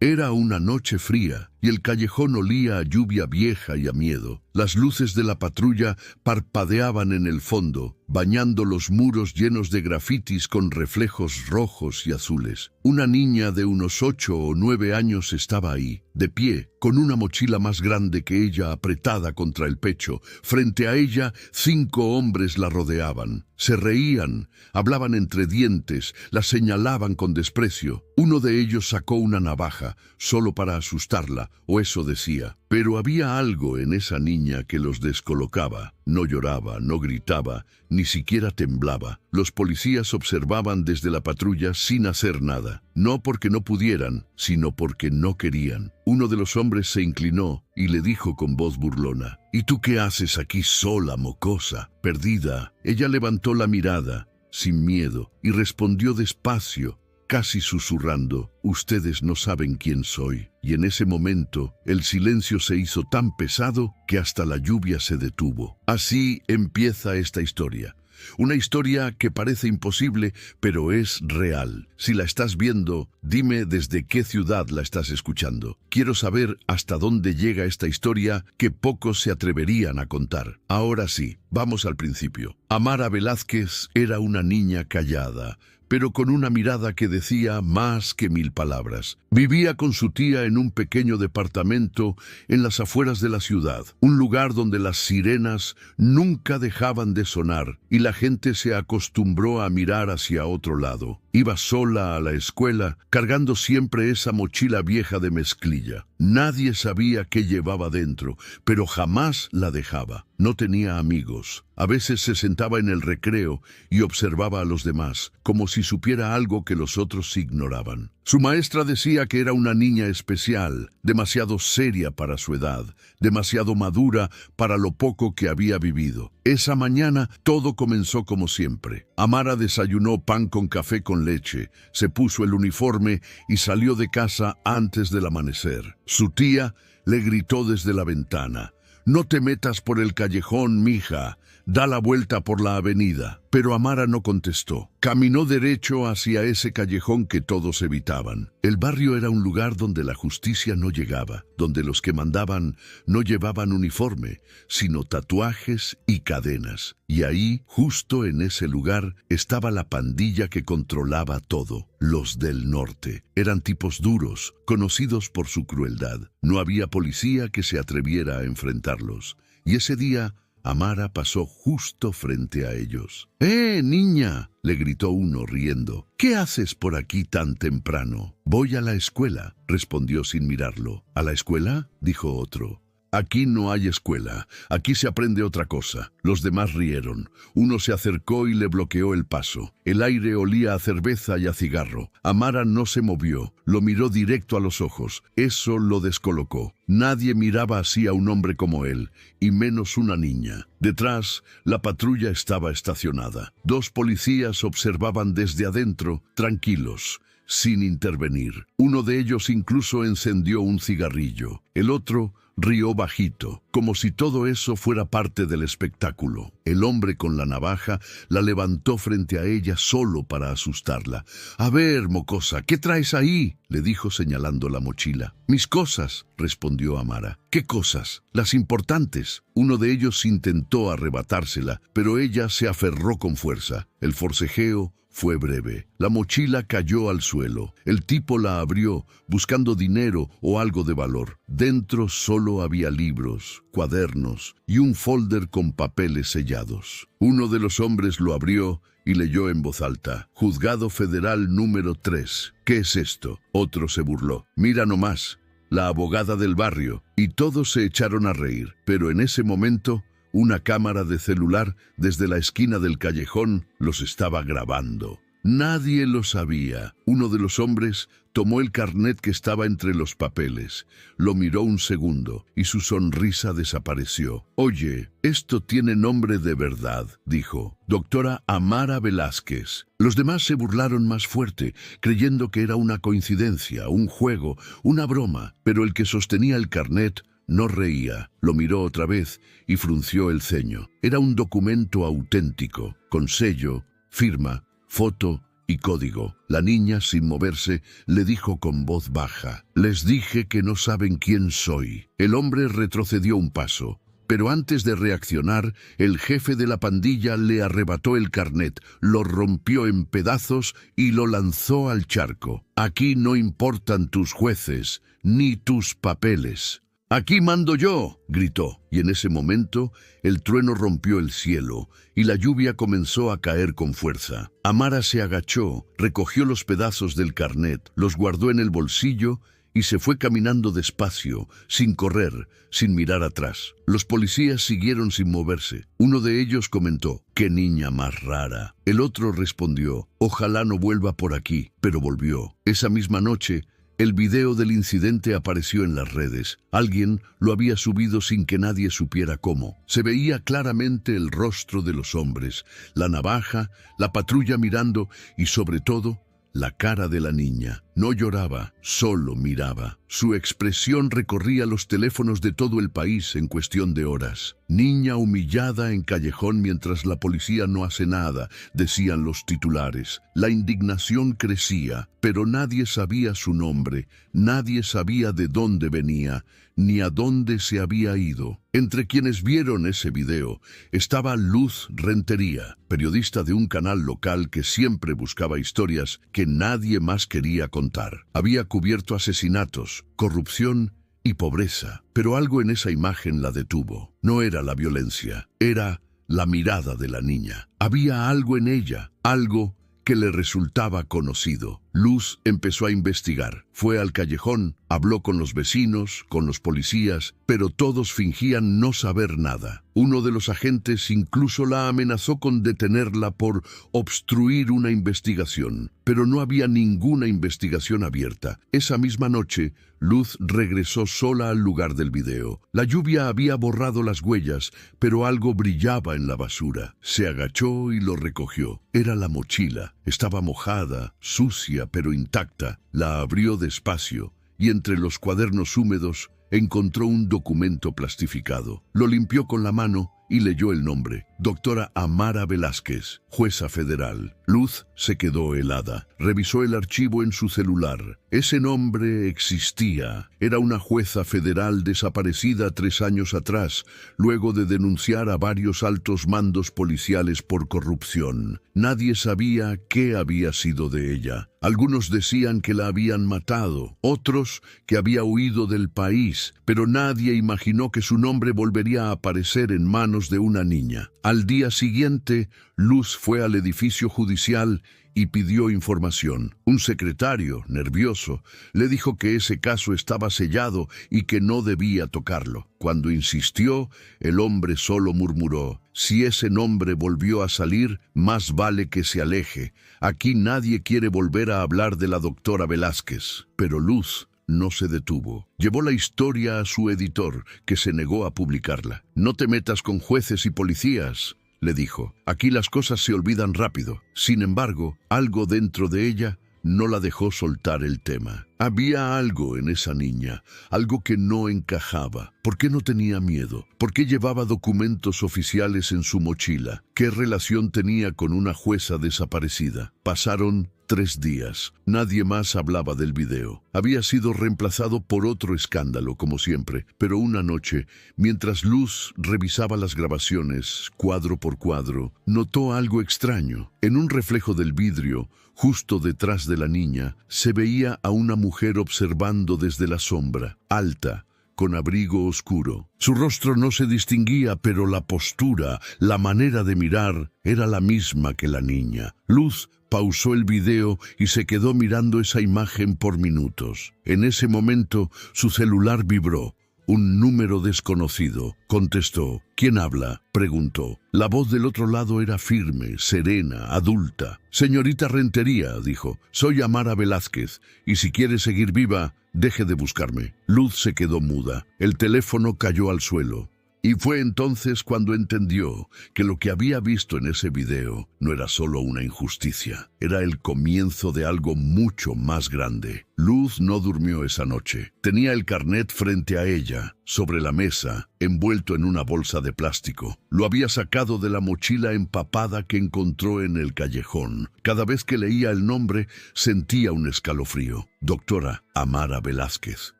Era una noche fría y el callejón olía a lluvia vieja y a miedo. Las luces de la patrulla parpadeaban en el fondo, bañando los muros llenos de grafitis con reflejos rojos y azules. Una niña de unos 8 o 9 años estaba ahí, de pie, con una mochila más grande que ella apretada contra el pecho. Frente a ella, 5 hombres la rodeaban. Se reían, hablaban entre dientes, la señalaban con desprecio. Uno de ellos sacó una navaja, solo para asustarla, o eso decía. Pero había algo en esa niña que los descolocaba. No lloraba, no gritaba, ni siquiera temblaba. Los policías observaban desde la patrulla sin hacer nada. No porque no pudieran, sino porque no querían. Uno de los hombres se inclinó y le dijo con voz burlona: «¿Y tú qué haces aquí sola, mocosa, perdida?» Ella levantó la mirada, sin miedo, y respondió despacio, casi susurrando: «Ustedes no saben quién soy». Y en ese momento, el silencio se hizo tan pesado que hasta la lluvia se detuvo. Así empieza esta historia. Una historia que parece imposible, pero es real. Si la estás viendo, dime desde qué ciudad la estás escuchando. Quiero saber hasta dónde llega esta historia que pocos se atreverían a contar. Ahora sí, vamos al principio. Amara Velázquez era una niña callada, pero con una mirada que decía más que 1000 palabras. Vivía con su tía en un pequeño departamento en las afueras de la ciudad, un lugar donde las sirenas nunca dejaban de sonar y la gente se acostumbró a mirar hacia otro lado. Iba sola a la escuela, cargando siempre esa mochila vieja de mezclilla. Nadie sabía qué llevaba dentro, pero jamás la dejaba. No tenía amigos. A veces se sentaba en el recreo y observaba a los demás, como si supiera algo que los otros ignoraban. Su maestra decía que era una niña especial, demasiado seria para su edad, demasiado madura para lo poco que había vivido. Esa mañana todo comenzó como siempre. Amara desayunó pan con café con leche, se puso el uniforme y salió de casa antes del amanecer. Su tía le gritó desde la ventana: «No te metas por el callejón, mija, da la vuelta por la avenida». Pero Amara no contestó. Caminó derecho hacia ese callejón que todos evitaban. El barrio era un lugar donde la justicia no llegaba, donde los que mandaban no llevaban uniforme, sino tatuajes y cadenas. Y ahí, justo en ese lugar, estaba la pandilla que controlaba todo. Los del norte. Eran tipos duros, conocidos por su crueldad. No había policía que se atreviera a enfrentarlos. Y ese día, Amara pasó justo frente a ellos. Niña!», le gritó uno riendo. «¿Qué haces por aquí tan temprano?» «Voy a la escuela», respondió sin mirarlo. «¿A la escuela?», dijo otro. «Aquí no hay escuela, aquí se aprende otra cosa». Los demás rieron. Uno se acercó y le bloqueó el paso. El aire olía a cerveza y a cigarro. Amara no se movió, lo miró directo a los ojos. Eso lo descolocó. Nadie miraba así a un hombre como él, y menos una niña. Detrás, la patrulla estaba estacionada. 2 policías observaban desde adentro, tranquilos, sin intervenir. Uno de ellos incluso encendió un cigarrillo. El otro rió bajito, como si todo eso fuera parte del espectáculo. El hombre con la navaja la levantó frente a ella solo para asustarla. «A ver, mocosa, ¿qué traes ahí?», le dijo señalando la mochila. «Mis cosas», respondió Amara. «¿Qué cosas?». «Las importantes». Uno de ellos intentó arrebatársela, pero ella se aferró con fuerza. El forcejeo fue breve. La mochila cayó al suelo. El tipo la abrió, buscando dinero o algo de valor. Dentro solo había libros, cuadernos y un folder con papeles sellados. Uno de los hombres lo abrió y leyó en voz alta: «Juzgado Federal número 3. ¿Qué es esto?». Otro se burló: «Mira nomás, la abogada del barrio». Y todos se echaron a reír. Pero en ese momento, una cámara de celular desde la esquina del callejón los estaba grabando. Nadie lo sabía. Uno de los hombres tomó el carnet que estaba entre los papeles, lo miró un segundo y su sonrisa desapareció. «Oye, esto tiene nombre de verdad», dijo. «Doctora Amara Velázquez». Los demás se burlaron más fuerte, creyendo que era una coincidencia, un juego, una broma, pero el que sostenía el carnet no reía. Lo miró otra vez y frunció el ceño. Era un documento auténtico, con sello, firma, foto y código. La niña, sin moverse, le dijo con voz baja: «Les dije que no saben quién soy». El hombre retrocedió un paso, pero antes de reaccionar, el jefe de la pandilla le arrebató el carnet, lo rompió en pedazos y lo lanzó al charco. «Aquí no importan tus jueces, ni tus papeles. ¡Aquí mando yo!», gritó, y en ese momento el trueno rompió el cielo y la lluvia comenzó a caer con fuerza. Amara se agachó, recogió los pedazos del carnet, los guardó en el bolsillo y se fue caminando despacio, sin correr, sin mirar atrás. Los policías siguieron sin moverse. Uno de ellos comentó: «¡Qué niña más rara!». El otro respondió: «Ojalá no vuelva por aquí», pero volvió. Esa misma noche, el video del incidente apareció en las redes. Alguien lo había subido sin que nadie supiera cómo. Se veía claramente el rostro de los hombres, la navaja, la patrulla mirando y, sobre todo, la cara de la niña. No lloraba, solo miraba. Su expresión recorría los teléfonos de todo el país en cuestión de horas. «Niña humillada en callejón mientras la policía no hace nada», decían los titulares. La indignación crecía, pero nadie sabía su nombre, nadie sabía de dónde venía, ni a dónde se había ido. Entre quienes vieron ese video estaba Luz Rentería, periodista de un canal local que siempre buscaba historias que nadie más quería contar. Había cubierto asesinatos, corrupción y pobreza, pero algo en esa imagen la detuvo. No era la violencia, era la mirada de la niña. Había algo en ella, algo que le resultaba conocido. Luz empezó a investigar. Fue al callejón, habló con los vecinos, con los policías, pero todos fingían no saber nada. Uno de los agentes incluso la amenazó con detenerla por obstruir una investigación, pero no había ninguna investigación abierta. Esa misma noche, Luz regresó sola al lugar del video. La lluvia había borrado las huellas, pero algo brillaba en la basura. Se agachó y lo recogió. Era la mochila. Estaba mojada, sucia, pero intacta. La abrió despacio y entre los cuadernos húmedos encontró un documento plastificado. Lo limpió con la mano y leyó el nombre: Doctora Amara Velázquez, jueza federal. Luz se quedó helada. Revisó el archivo en su celular. Ese nombre existía. Era una jueza federal desaparecida 3 años atrás, luego de denunciar a varios altos mandos policiales por corrupción. Nadie sabía qué había sido de ella. Algunos decían que la habían matado, otros que había huido del país, pero nadie imaginó que su nombre volvería a aparecer en manos de una niña. Al día siguiente, Luz fue al edificio judicial y pidió información. Un secretario, nervioso, le dijo que ese caso estaba sellado y que no debía tocarlo. Cuando insistió, el hombre solo murmuró: «Si ese nombre volvió a salir, más vale que se aleje. Aquí nadie quiere volver a hablar de la doctora Velázquez». Pero Luz no se detuvo. Llevó la historia a su editor, que se negó a publicarla. «No te metas con jueces y policías», le dijo. «Aquí las cosas se olvidan rápido». Sin embargo, algo dentro de ella no la dejó soltar el tema. Había algo en esa niña, algo que no encajaba. ¿Por qué no tenía miedo? ¿Por qué llevaba documentos oficiales en su mochila? ¿Qué relación tenía con una jueza desaparecida? Pasaron 3 días. Nadie más hablaba del video. Había sido reemplazado por otro escándalo, como siempre. Pero una noche, mientras Luz revisaba las grabaciones, cuadro por cuadro, notó algo extraño. En un reflejo del vidrio, justo detrás de la niña, se veía a una mujer observando desde la sombra, alta, con abrigo oscuro. Su rostro no se distinguía, pero la postura, la manera de mirar, era la misma que la niña. Luz pausó el video y se quedó mirando esa imagen por minutos. En ese momento, su celular vibró. Un número desconocido. Contestó. «¿Quién habla?», preguntó. La voz del otro lado era firme, serena, adulta. «Señorita Rentería», dijo, «soy Amara Velázquez, y si quiere seguir viva, deje de buscarme». Luz se quedó muda. El teléfono cayó al suelo. Y fue entonces cuando entendió que lo que había visto en ese video no era solo una injusticia, era el comienzo de algo mucho más grande. Luz no durmió esa noche. Tenía el carnet frente a ella, sobre la mesa, envuelto en una bolsa de plástico. Lo había sacado de la mochila empapada que encontró en el callejón. Cada vez que leía el nombre, sentía un escalofrío. Doctora Amara Velázquez.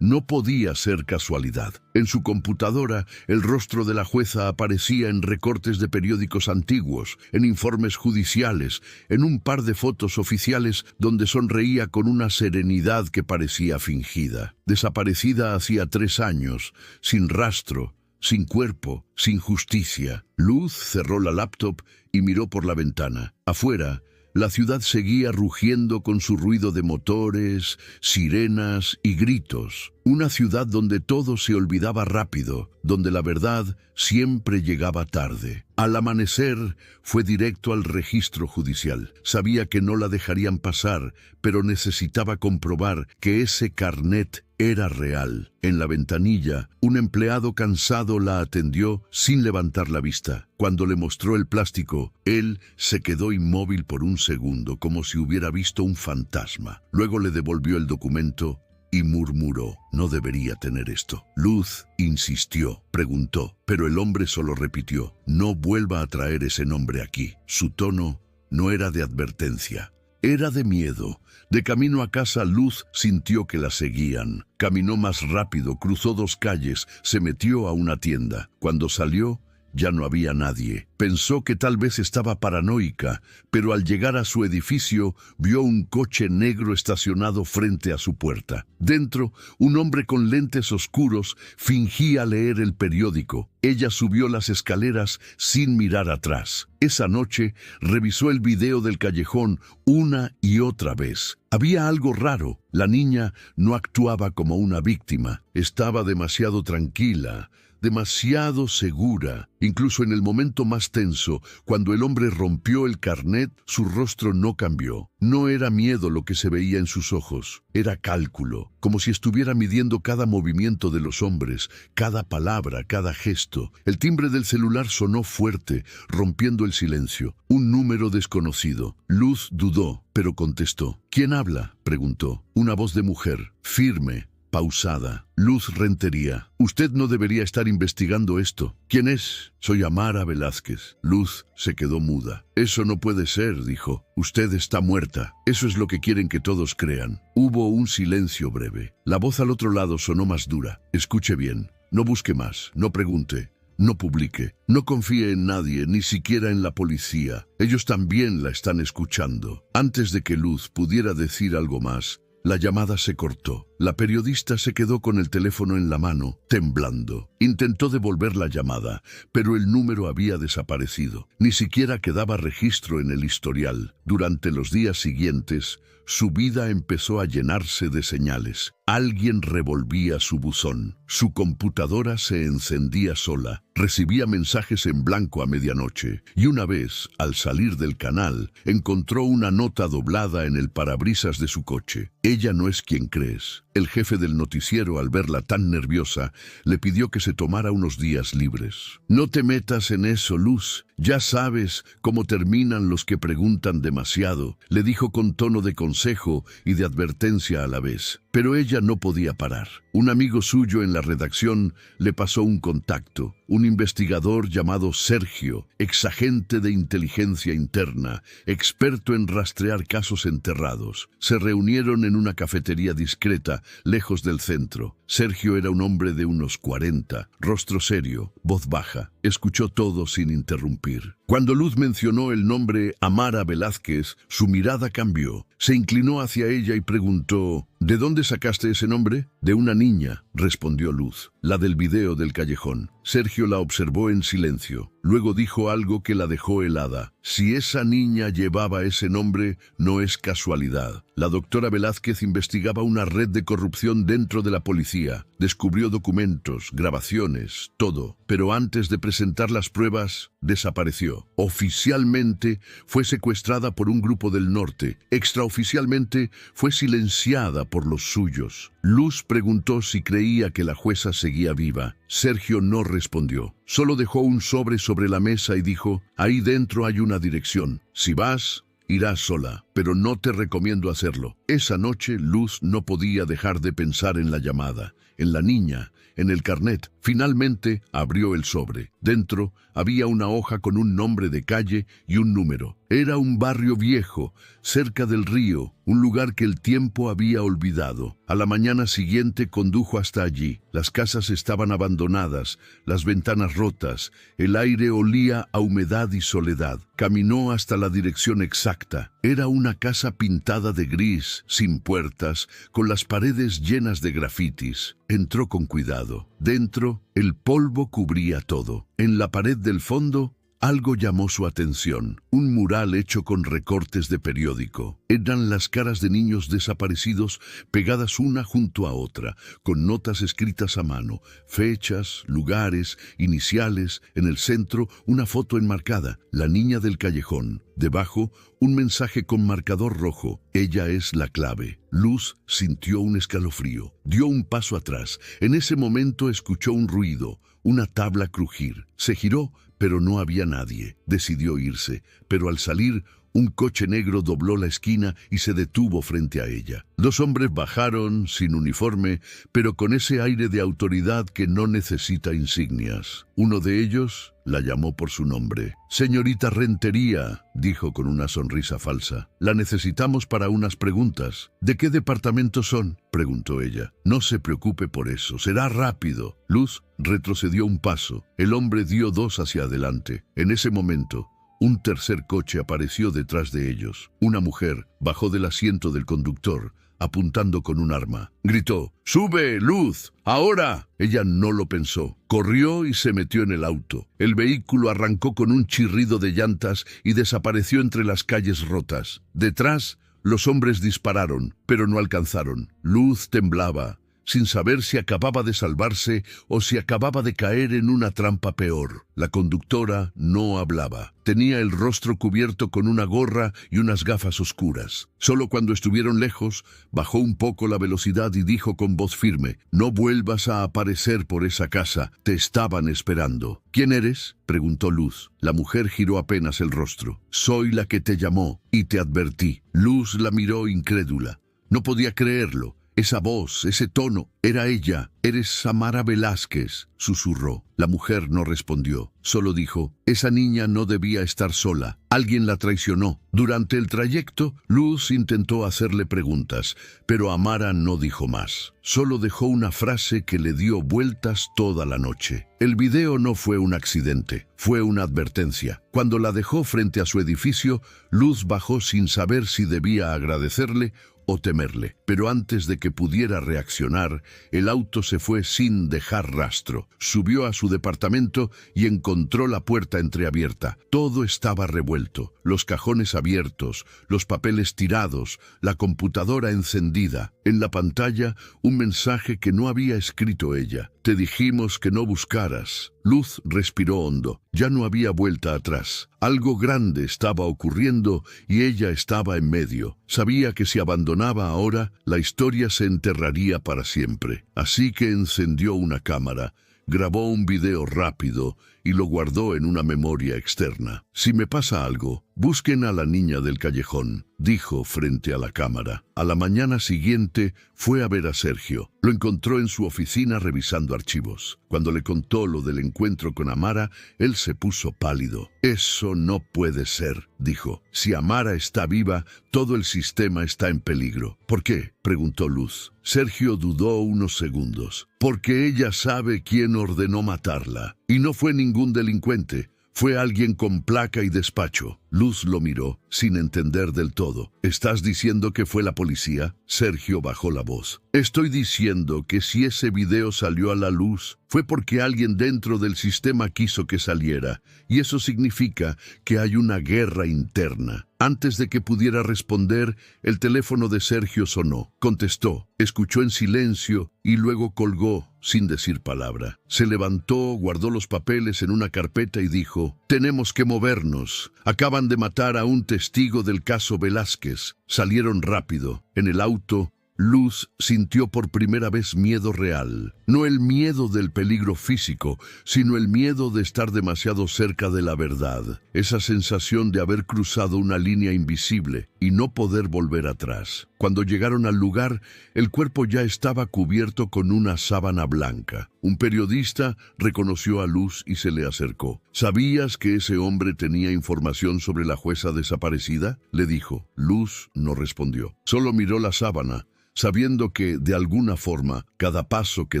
No podía ser casualidad. En su computadora, el rostro de la jueza aparecía en recortes de periódicos antiguos, en informes judiciales, en un par de fotos oficiales donde sonreía con una serenidad que parecía fingida. Desaparecida hacía 3 años, sin rastro, sin cuerpo, sin justicia. Luz cerró la laptop y miró por la ventana. Afuera, la ciudad seguía rugiendo con su ruido de motores, sirenas y gritos. Una ciudad donde todo se olvidaba rápido, donde la verdad siempre llegaba tarde. Al amanecer, fue directo al registro judicial. Sabía que no la dejarían pasar, pero necesitaba comprobar que ese carnet era real. En la ventanilla, un empleado cansado la atendió sin levantar la vista. Cuando le mostró el plástico, él se quedó inmóvil por un segundo, como si hubiera visto un fantasma. Luego le devolvió el documento y murmuró: no debería tener esto. Luz insistió, preguntó, pero el hombre solo repitió: no vuelva a traer ese nombre aquí. Su tono no era de advertencia, era de miedo. De camino a casa, Luz sintió que la seguían. Caminó más rápido, cruzó 2 calles, se metió a una tienda. Cuando salió, ya no había nadie. Pensó que tal vez estaba paranoica, pero al llegar a su edificio, vio un coche negro estacionado frente a su puerta. Dentro, un hombre con lentes oscuros fingía leer el periódico. Ella subió las escaleras sin mirar atrás. Esa noche, revisó el video del callejón una y otra vez. Había algo raro. La niña no actuaba como una víctima. Estaba demasiado tranquila, demasiado segura. Incluso en el momento más tenso, cuando el hombre rompió el carnet, su rostro no cambió. No era miedo lo que se veía en sus ojos, era cálculo, como si estuviera midiendo cada movimiento de los hombres, cada palabra, cada gesto. El timbre del celular sonó fuerte, rompiendo el silencio. Un número desconocido. Luz dudó, pero contestó. ¿Quién habla?, preguntó. Una voz de mujer, firme, pausada. Luz Rentería. Usted no debería estar investigando esto. ¿Quién es? Soy Amara Velázquez. Luz se quedó muda. Eso no puede ser, dijo. Usted está muerta. Eso es lo que quieren que todos crean. Hubo un silencio breve. La voz al otro lado sonó más dura. Escuche bien. No busque más. No pregunte. No publique. No confíe en nadie, ni siquiera en la policía. Ellos también la están escuchando. Antes de que Luz pudiera decir algo más, la llamada se cortó. La periodista se quedó con el teléfono en la mano, temblando. Intentó devolver la llamada, pero el número había desaparecido. Ni siquiera quedaba registro en el historial. Durante los días siguientes, su vida empezó a llenarse de señales. Alguien revolvía su buzón. Su computadora se encendía sola. Recibía mensajes en blanco a medianoche. Y una vez, al salir del canal, encontró una nota doblada en el parabrisas de su coche. Ella no es quien crees. El jefe del noticiero, al verla tan nerviosa, le pidió que se tomara unos días libres. No te metas en eso, Luz. Ya sabes cómo terminan los que preguntan demasiado, le dijo con tono de consejo y de advertencia a la vez. Pero ella no podía parar. Un amigo suyo en la redacción le pasó un contacto, un investigador llamado Sergio, exagente de inteligencia interna, experto en rastrear casos enterrados. Se reunieron en una cafetería discreta, lejos del centro. Sergio era un hombre de unos 40, rostro serio, voz baja. Escuchó todo sin interrumpir. Cuando Luz mencionó el nombre Amara Velázquez, su mirada cambió. Se inclinó hacia ella y preguntó: ¿de dónde sacaste ese nombre? De una niña, respondió Luz, la del video del callejón. Sergio la observó en silencio. Luego dijo algo que la dejó helada. Si esa niña llevaba ese nombre, no es casualidad. La doctora Velázquez investigaba una red de corrupción dentro de la policía. Descubrió documentos, grabaciones, todo. Pero antes de presentar las pruebas, desapareció. Oficialmente fue secuestrada por un grupo del norte. Extraoficialmente fue silenciada por los suyos. Luz preguntó si creía que la jueza seguía viva. Sergio no respondió. Solo dejó un sobre la mesa y dijo: ahí dentro hay una dirección. Si vas, irás sola. pero no te recomiendo hacerlo. Esa noche, Luz no podía dejar de pensar en la llamada, en la niña, en el carnet. Finalmente abrió el sobre. Dentro había una hoja con un nombre de calle y un número. Era un barrio viejo, cerca del río, un lugar que el tiempo había olvidado. A la mañana siguiente condujo hasta allí. Las casas estaban abandonadas, las ventanas rotas, el aire olía a humedad y soledad. Caminó hasta la dirección exacta. Era una casa pintada de gris, sin puertas, con las paredes llenas de grafitis. Entró con cuidado. Dentro, el polvo cubría todo. En la pared del fondo, algo llamó su atención, un mural hecho con recortes de periódico. Eran las caras de niños desaparecidos pegadas una junto a otra, con notas escritas a mano, fechas, lugares, iniciales. En el centro, una foto enmarcada, la niña del callejón. Debajo, un mensaje con marcador rojo, ella es la clave. Luz sintió un escalofrío, dio un paso atrás. En ese momento escuchó un ruido, una tabla crujir. Se giró, pero no había nadie. Decidió irse, pero al salir, un coche negro dobló la esquina y se detuvo frente a ella. Dos hombres bajaron, sin uniforme, pero con ese aire de autoridad que no necesita insignias. Uno de ellos la llamó por su nombre. «Señorita Rentería», dijo con una sonrisa falsa. «La necesitamos para unas preguntas». «¿De qué departamento son?», preguntó ella. «No se preocupe por eso, será rápido». Luz retrocedió un paso. El hombre dio dos hacia adelante. En ese momento, un tercer coche apareció detrás de ellos. Una mujer bajó del asiento del conductor, apuntando con un arma. Gritó: «¡Sube, Luz! ¡Ahora!». Ella no lo pensó. Corrió y se metió en el auto. El vehículo arrancó con un chirrido de llantas y desapareció entre las calles rotas. Detrás, los hombres dispararon, pero no alcanzaron. Luz temblaba, sin saber si acababa de salvarse o si acababa de caer en una trampa peor. La conductora no hablaba. Tenía el rostro cubierto con una gorra y unas gafas oscuras. Solo cuando estuvieron lejos, bajó un poco la velocidad y dijo con voz firme: «No vuelvas a aparecer por esa casa. Te estaban esperando». «¿Quién eres?», preguntó Luz. La mujer giró apenas el rostro. «Soy la que te llamó y te advertí». Luz la miró incrédula. No podía creerlo. Esa voz, ese tono, era ella. «Eres Samara Velázquez», susurró. La mujer no respondió, solo dijo: «Esa niña no debía estar sola. Alguien la traicionó». Durante el trayecto, Luz intentó hacerle preguntas, pero Amara no dijo más. Solo dejó una frase que le dio vueltas toda la noche. El video no fue un accidente, fue una advertencia. Cuando la dejó frente a su edificio, Luz bajó sin saber si debía agradecerle o temerle. Pero antes de que pudiera reaccionar, el auto se fue sin dejar rastro. Subió a su departamento y encontró la puerta entreabierta. Todo estaba revuelto. Los cajones abiertos, los papeles tirados, la computadora encendida. En la pantalla, un mensaje que no había escrito ella. «Te dijimos que no buscaras». Luz respiró hondo. Ya no había vuelta atrás. Algo grande estaba ocurriendo y ella estaba en medio. Sabía que si abandonaba ahora, la historia se enterraría para siempre. Así que encendió una cámara, grabó un video rápido y lo guardó en una memoria externa. «Si me pasa algo, busquen a la niña del callejón», dijo frente a la cámara. A la mañana siguiente fue a ver a Sergio. Lo encontró en su oficina revisando archivos. Cuando le contó lo del encuentro con Amara, él se puso pálido. «Eso no puede ser», dijo. «Si Amara está viva, todo el sistema está en peligro». «¿Por qué?», preguntó Luz. Sergio dudó unos segundos. «Porque ella sabe quién ordenó matarla. Y no fue ningún delincuente. Fue alguien con placa y despacho». Luz lo miró, sin entender del todo. «¿Estás diciendo que fue la policía?». Sergio bajó la voz. «Estoy diciendo que si ese video salió a la luz, fue porque alguien dentro del sistema quiso que saliera. Y eso significa que hay una guerra interna». Antes de que pudiera responder, el teléfono de Sergio sonó. Contestó, escuchó en silencio y luego colgó, sin decir palabra. Se levantó, guardó los papeles en una carpeta y dijo: «Tenemos que movernos. Acaban de matar a un testigo del caso Velázquez». Salieron rápido. En el auto, Luz sintió por primera vez miedo real. No el miedo del peligro físico, sino el miedo de estar demasiado cerca de la verdad. Esa sensación de haber cruzado una línea invisible y no poder volver atrás. Cuando llegaron al lugar, el cuerpo ya estaba cubierto con una sábana blanca. Un periodista reconoció a Luz y se le acercó. ¿Sabías que ese hombre tenía información sobre la jueza desaparecida?, le dijo. Luz no respondió. Solo miró la sábana, sabiendo que, de alguna forma, cada paso que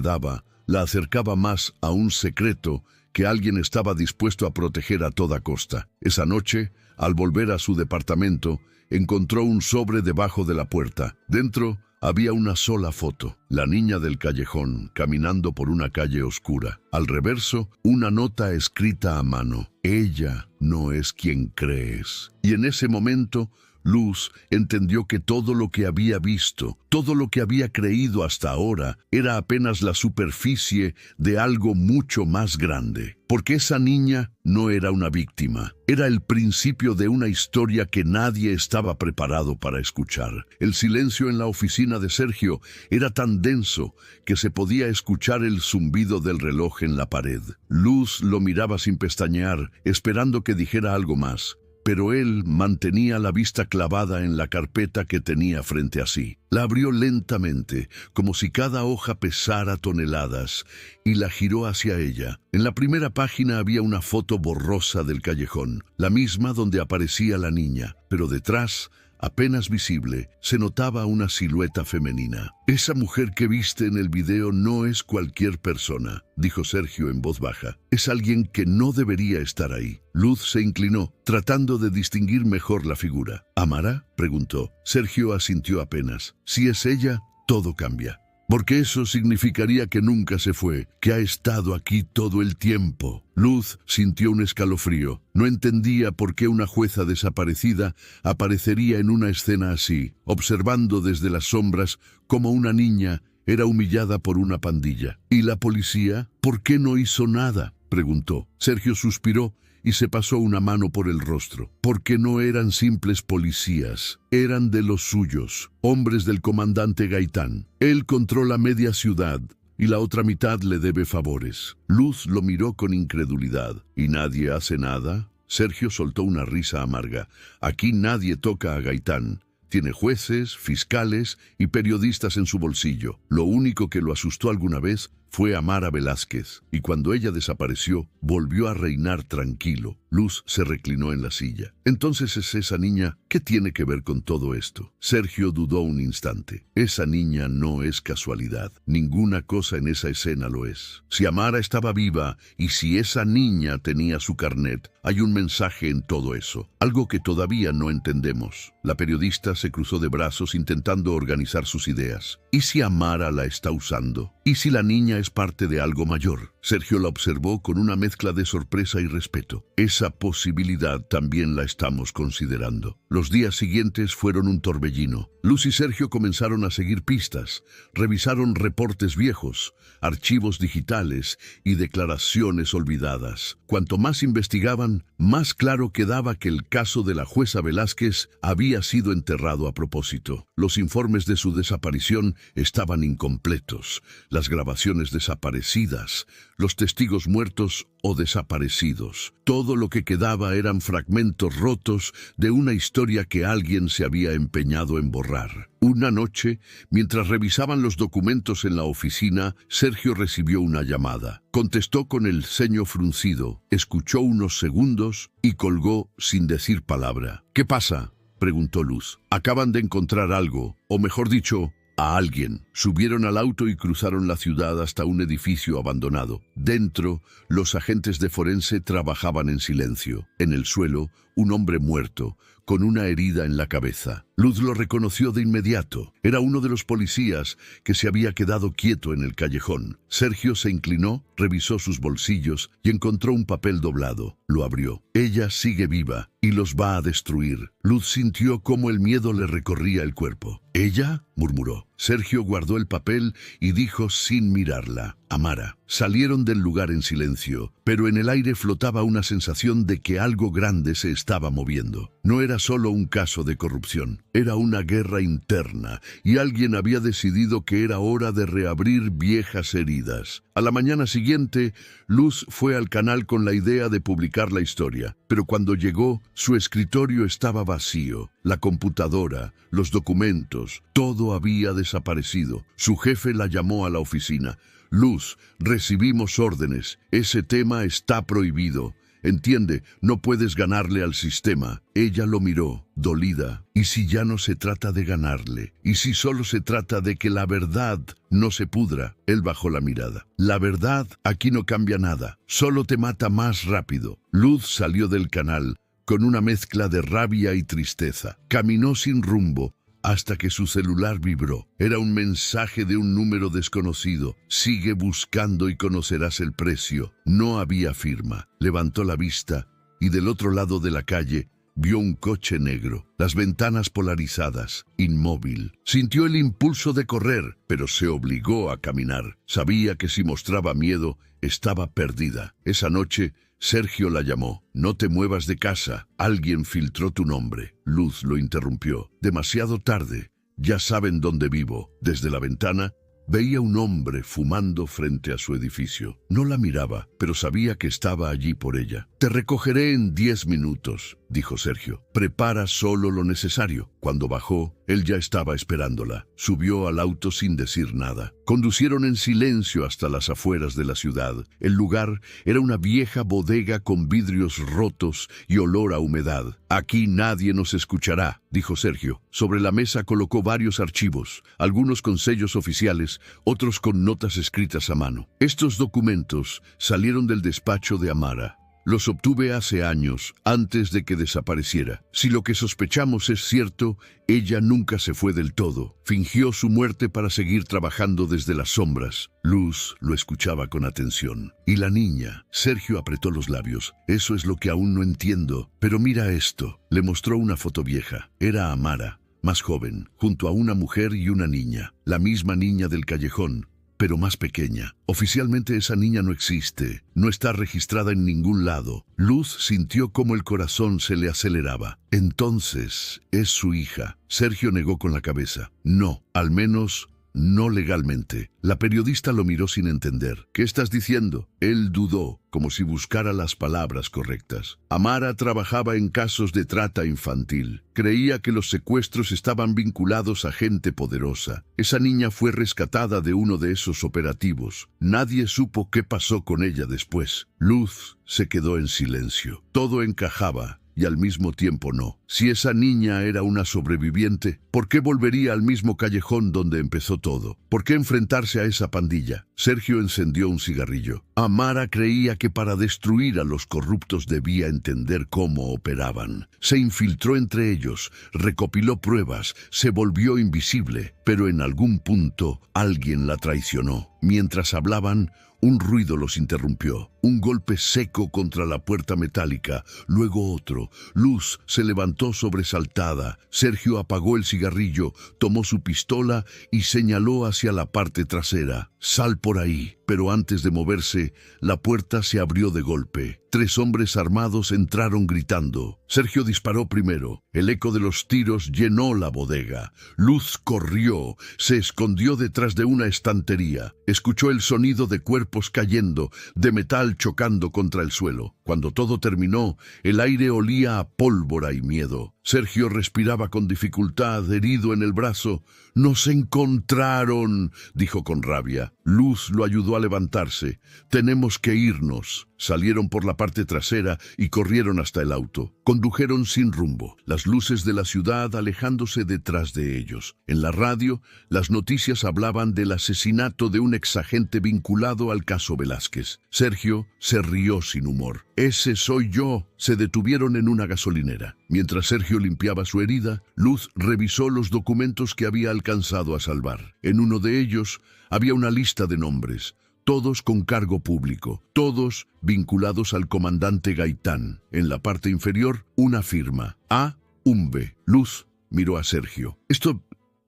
daba la acercaba más a un secreto que alguien estaba dispuesto a proteger a toda costa. Esa noche, al volver a su departamento, encontró un sobre debajo de la puerta. Dentro había una sola foto: la niña del callejón, caminando por una calle oscura. Al reverso, una nota escrita a mano: ella no es quien crees. Y en ese momento, Luz entendió que todo lo que había visto, todo lo que había creído hasta ahora, era apenas la superficie de algo mucho más grande. Porque esa niña no era una víctima, era el principio de una historia que nadie estaba preparado para escuchar. El silencio en la oficina de Sergio era tan denso que se podía escuchar el zumbido del reloj en la pared. Luz lo miraba sin pestañear, esperando que dijera algo más. Pero él mantenía la vista clavada en la carpeta que tenía frente a sí. La abrió lentamente, como si cada hoja pesara toneladas, y la giró hacia ella. En la primera página había una foto borrosa del callejón, la misma donde aparecía la niña, pero detrás, apenas visible, se notaba una silueta femenina. Esa mujer que viste en el video no es cualquier persona, dijo Sergio en voz baja. Es alguien que no debería estar ahí. Luz se inclinó, tratando de distinguir mejor la figura. ¿Amara?, preguntó. Sergio asintió apenas. Si es ella, todo cambia. Porque eso significaría que nunca se fue, que ha estado aquí todo el tiempo. Luz sintió un escalofrío. No entendía por qué una jueza desaparecida aparecería en una escena así, observando desde las sombras cómo una niña era humillada por una pandilla. ¿Y la policía? ¿Por qué no hizo nada?, preguntó. Sergio suspiró y se pasó una mano por el rostro. Porque no eran simples policías, eran de los suyos, hombres del comandante Gaitán. Él controla media ciudad y la otra mitad le debe favores. Luz lo miró con incredulidad. ¿Y nadie hace nada? Sergio soltó una risa amarga. Aquí nadie toca a Gaitán. Tiene jueces, fiscales y periodistas en su bolsillo. Lo único que lo asustó alguna vez fue Amara Velázquez, y cuando ella desapareció, volvió a reinar tranquilo. Luz se reclinó en la silla. Entonces es esa niña. ¿Qué tiene que ver con todo esto? Sergio dudó un instante. Esa niña no es casualidad. Ninguna cosa en esa escena lo es. Si Amara estaba viva y si esa niña tenía su carnet, hay un mensaje en todo eso, algo que todavía no entendemos. La periodista se cruzó de brazos intentando organizar sus ideas. ¿Y si Amara la está usando? ¿Y si la niña es parte de algo mayor? Sergio la observó con una mezcla de sorpresa y respeto. Esa posibilidad también la estamos considerando. Los días siguientes fueron un torbellino. Luz y Sergio comenzaron a seguir pistas, revisaron reportes viejos, archivos digitales y declaraciones olvidadas. Cuanto más investigaban, más claro quedaba que el caso de la jueza Velázquez había sido enterrado a propósito. Los informes de su desaparición estaban incompletos, las grabaciones desaparecidas, los testigos muertos o desaparecidos. Todo lo que quedaba eran fragmentos rotos de una historia que alguien se había empeñado en borrar. Una noche, mientras revisaban los documentos en la oficina, Sergio recibió una llamada. Contestó con el ceño fruncido, escuchó unos segundos y colgó sin decir palabra. ¿Qué pasa?, preguntó Luz. Acaban de encontrar algo, o mejor dicho, a alguien. Subieron al auto y cruzaron la ciudad hasta un edificio abandonado. Dentro, los agentes de forense trabajaban en silencio. En el suelo, un hombre muerto, con una herida en la cabeza. Luz lo reconoció de inmediato. Era uno de los policías que se había quedado quieto en el callejón. Sergio se inclinó, revisó sus bolsillos y encontró un papel doblado. Lo abrió. Ella sigue viva y los va a destruir. Luz sintió cómo el miedo le recorría el cuerpo. ¿Ella?, murmuró. Sergio guardó el papel y dijo sin mirarla: Amara. Salieron del lugar en silencio, pero en el aire flotaba una sensación de que algo grande se estaba moviendo. No era solo un caso de corrupción, era una guerra interna, y alguien había decidido que era hora de reabrir viejas heridas. A la mañana siguiente, Luz fue al canal con la idea de publicar la historia, pero cuando llegó, su escritorio estaba vacío. La computadora, los documentos, todo había desaparecido. Su jefe la llamó a la oficina. Luz, recibimos órdenes. Ese tema está prohibido. Entiende, no puedes ganarle al sistema. Ella lo miró, dolida. ¿Y si ya no se trata de ganarle? ¿Y si solo se trata de que la verdad no se pudra? Él bajó la mirada. La verdad aquí no cambia nada, solo te mata más rápido. Luz salió del canal con una mezcla de rabia y tristeza. Caminó sin rumbo hasta que su celular vibró. Era un mensaje de un número desconocido. Sigue buscando y conocerás el precio. No había firma. Levantó la vista y del otro lado de la calle vio un coche negro, las ventanas polarizadas, inmóvil. Sintió el impulso de correr, pero se obligó a caminar. Sabía que si mostraba miedo, estaba perdida. Esa noche, Sergio la llamó. No te muevas de casa. Alguien filtró tu nombre. Luz lo interrumpió. Demasiado tarde. Ya saben dónde vivo. Desde la ventana, veía un hombre fumando frente a su edificio. No la miraba, pero sabía que estaba allí por ella. Te recogeré en 10 minutos, dijo Sergio. Prepara solo lo necesario. Cuando bajó, él ya estaba esperándola. Subió al auto sin decir nada. Conducieron en silencio hasta las afueras de la ciudad. El lugar era una vieja bodega con vidrios rotos y olor a humedad. Aquí nadie nos escuchará, dijo Sergio. Sobre la mesa colocó varios archivos, algunos con sellos oficiales, otros con notas escritas a mano. Estos documentos salieron del despacho de Amara. Los obtuve hace años, antes de que desapareciera. Si lo que sospechamos es cierto, ella nunca se fue del todo. Fingió su muerte para seguir trabajando desde las sombras. Luz lo escuchaba con atención. ¿Y la niña? Sergio apretó los labios. Eso es lo que aún no entiendo. Pero mira esto. Le mostró una foto vieja. Era Amara, más joven, junto a una mujer y una niña. La misma niña del callejón, pero más pequeña. Oficialmente esa niña no existe, no está registrada en ningún lado. Luz sintió como el corazón se le aceleraba. Entonces, es su hija. Sergio negó con la cabeza. No, al menos no legalmente. La periodista lo miró sin entender. ¿Qué estás diciendo? Él dudó, como si buscara las palabras correctas. Amara trabajaba en casos de trata infantil. Creía que los secuestros estaban vinculados a gente poderosa. Esa niña fue rescatada de uno de esos operativos. Nadie supo qué pasó con ella después. Luz se quedó en silencio. Todo encajaba y al mismo tiempo no. Si esa niña era una sobreviviente, ¿por qué volvería al mismo callejón donde empezó todo? ¿Por qué enfrentarse a esa pandilla? Sergio encendió un cigarrillo. Amara creía que para destruir a los corruptos debía entender cómo operaban. Se infiltró entre ellos, recopiló pruebas, se volvió invisible, pero en algún punto alguien la traicionó. Mientras hablaban, un ruido los interrumpió. Un golpe seco contra la puerta metálica, luego otro. Luz se levantó sobresaltada. Sergio apagó el cigarrillo, tomó su pistola y señaló hacia la parte trasera. Sal por ahí. Pero antes de moverse, la puerta se abrió de golpe. 3 hombres armados entraron gritando. Sergio disparó primero. El eco de los tiros llenó la bodega. Luz corrió, se escondió detrás de una estantería. Escuchó el sonido de cuerpos cayendo, de metal chocando contra el suelo. Cuando todo terminó, el aire olía a pólvora y miedo. Sergio respiraba con dificultad, herido en el brazo. «¡Nos encontraron!», dijo con rabia. Luz lo ayudó a levantarse. «Tenemos que irnos». Salieron por la parte trasera y corrieron hasta el auto. Condujeron sin rumbo, las luces de la ciudad alejándose detrás de ellos. En la radio, las noticias hablaban del asesinato de un exagente vinculado al caso Velázquez. Sergio se rió sin humor. «Ese soy yo». Se detuvieron en una gasolinera. Mientras Sergio limpiaba su herida, Luz revisó los documentos que había alcanzado a salvar. En uno de ellos había una lista de nombres, todos con cargo público, todos vinculados al comandante Gaitán. En la parte inferior, una firma, A. Umbe. Luz miró a Sergio.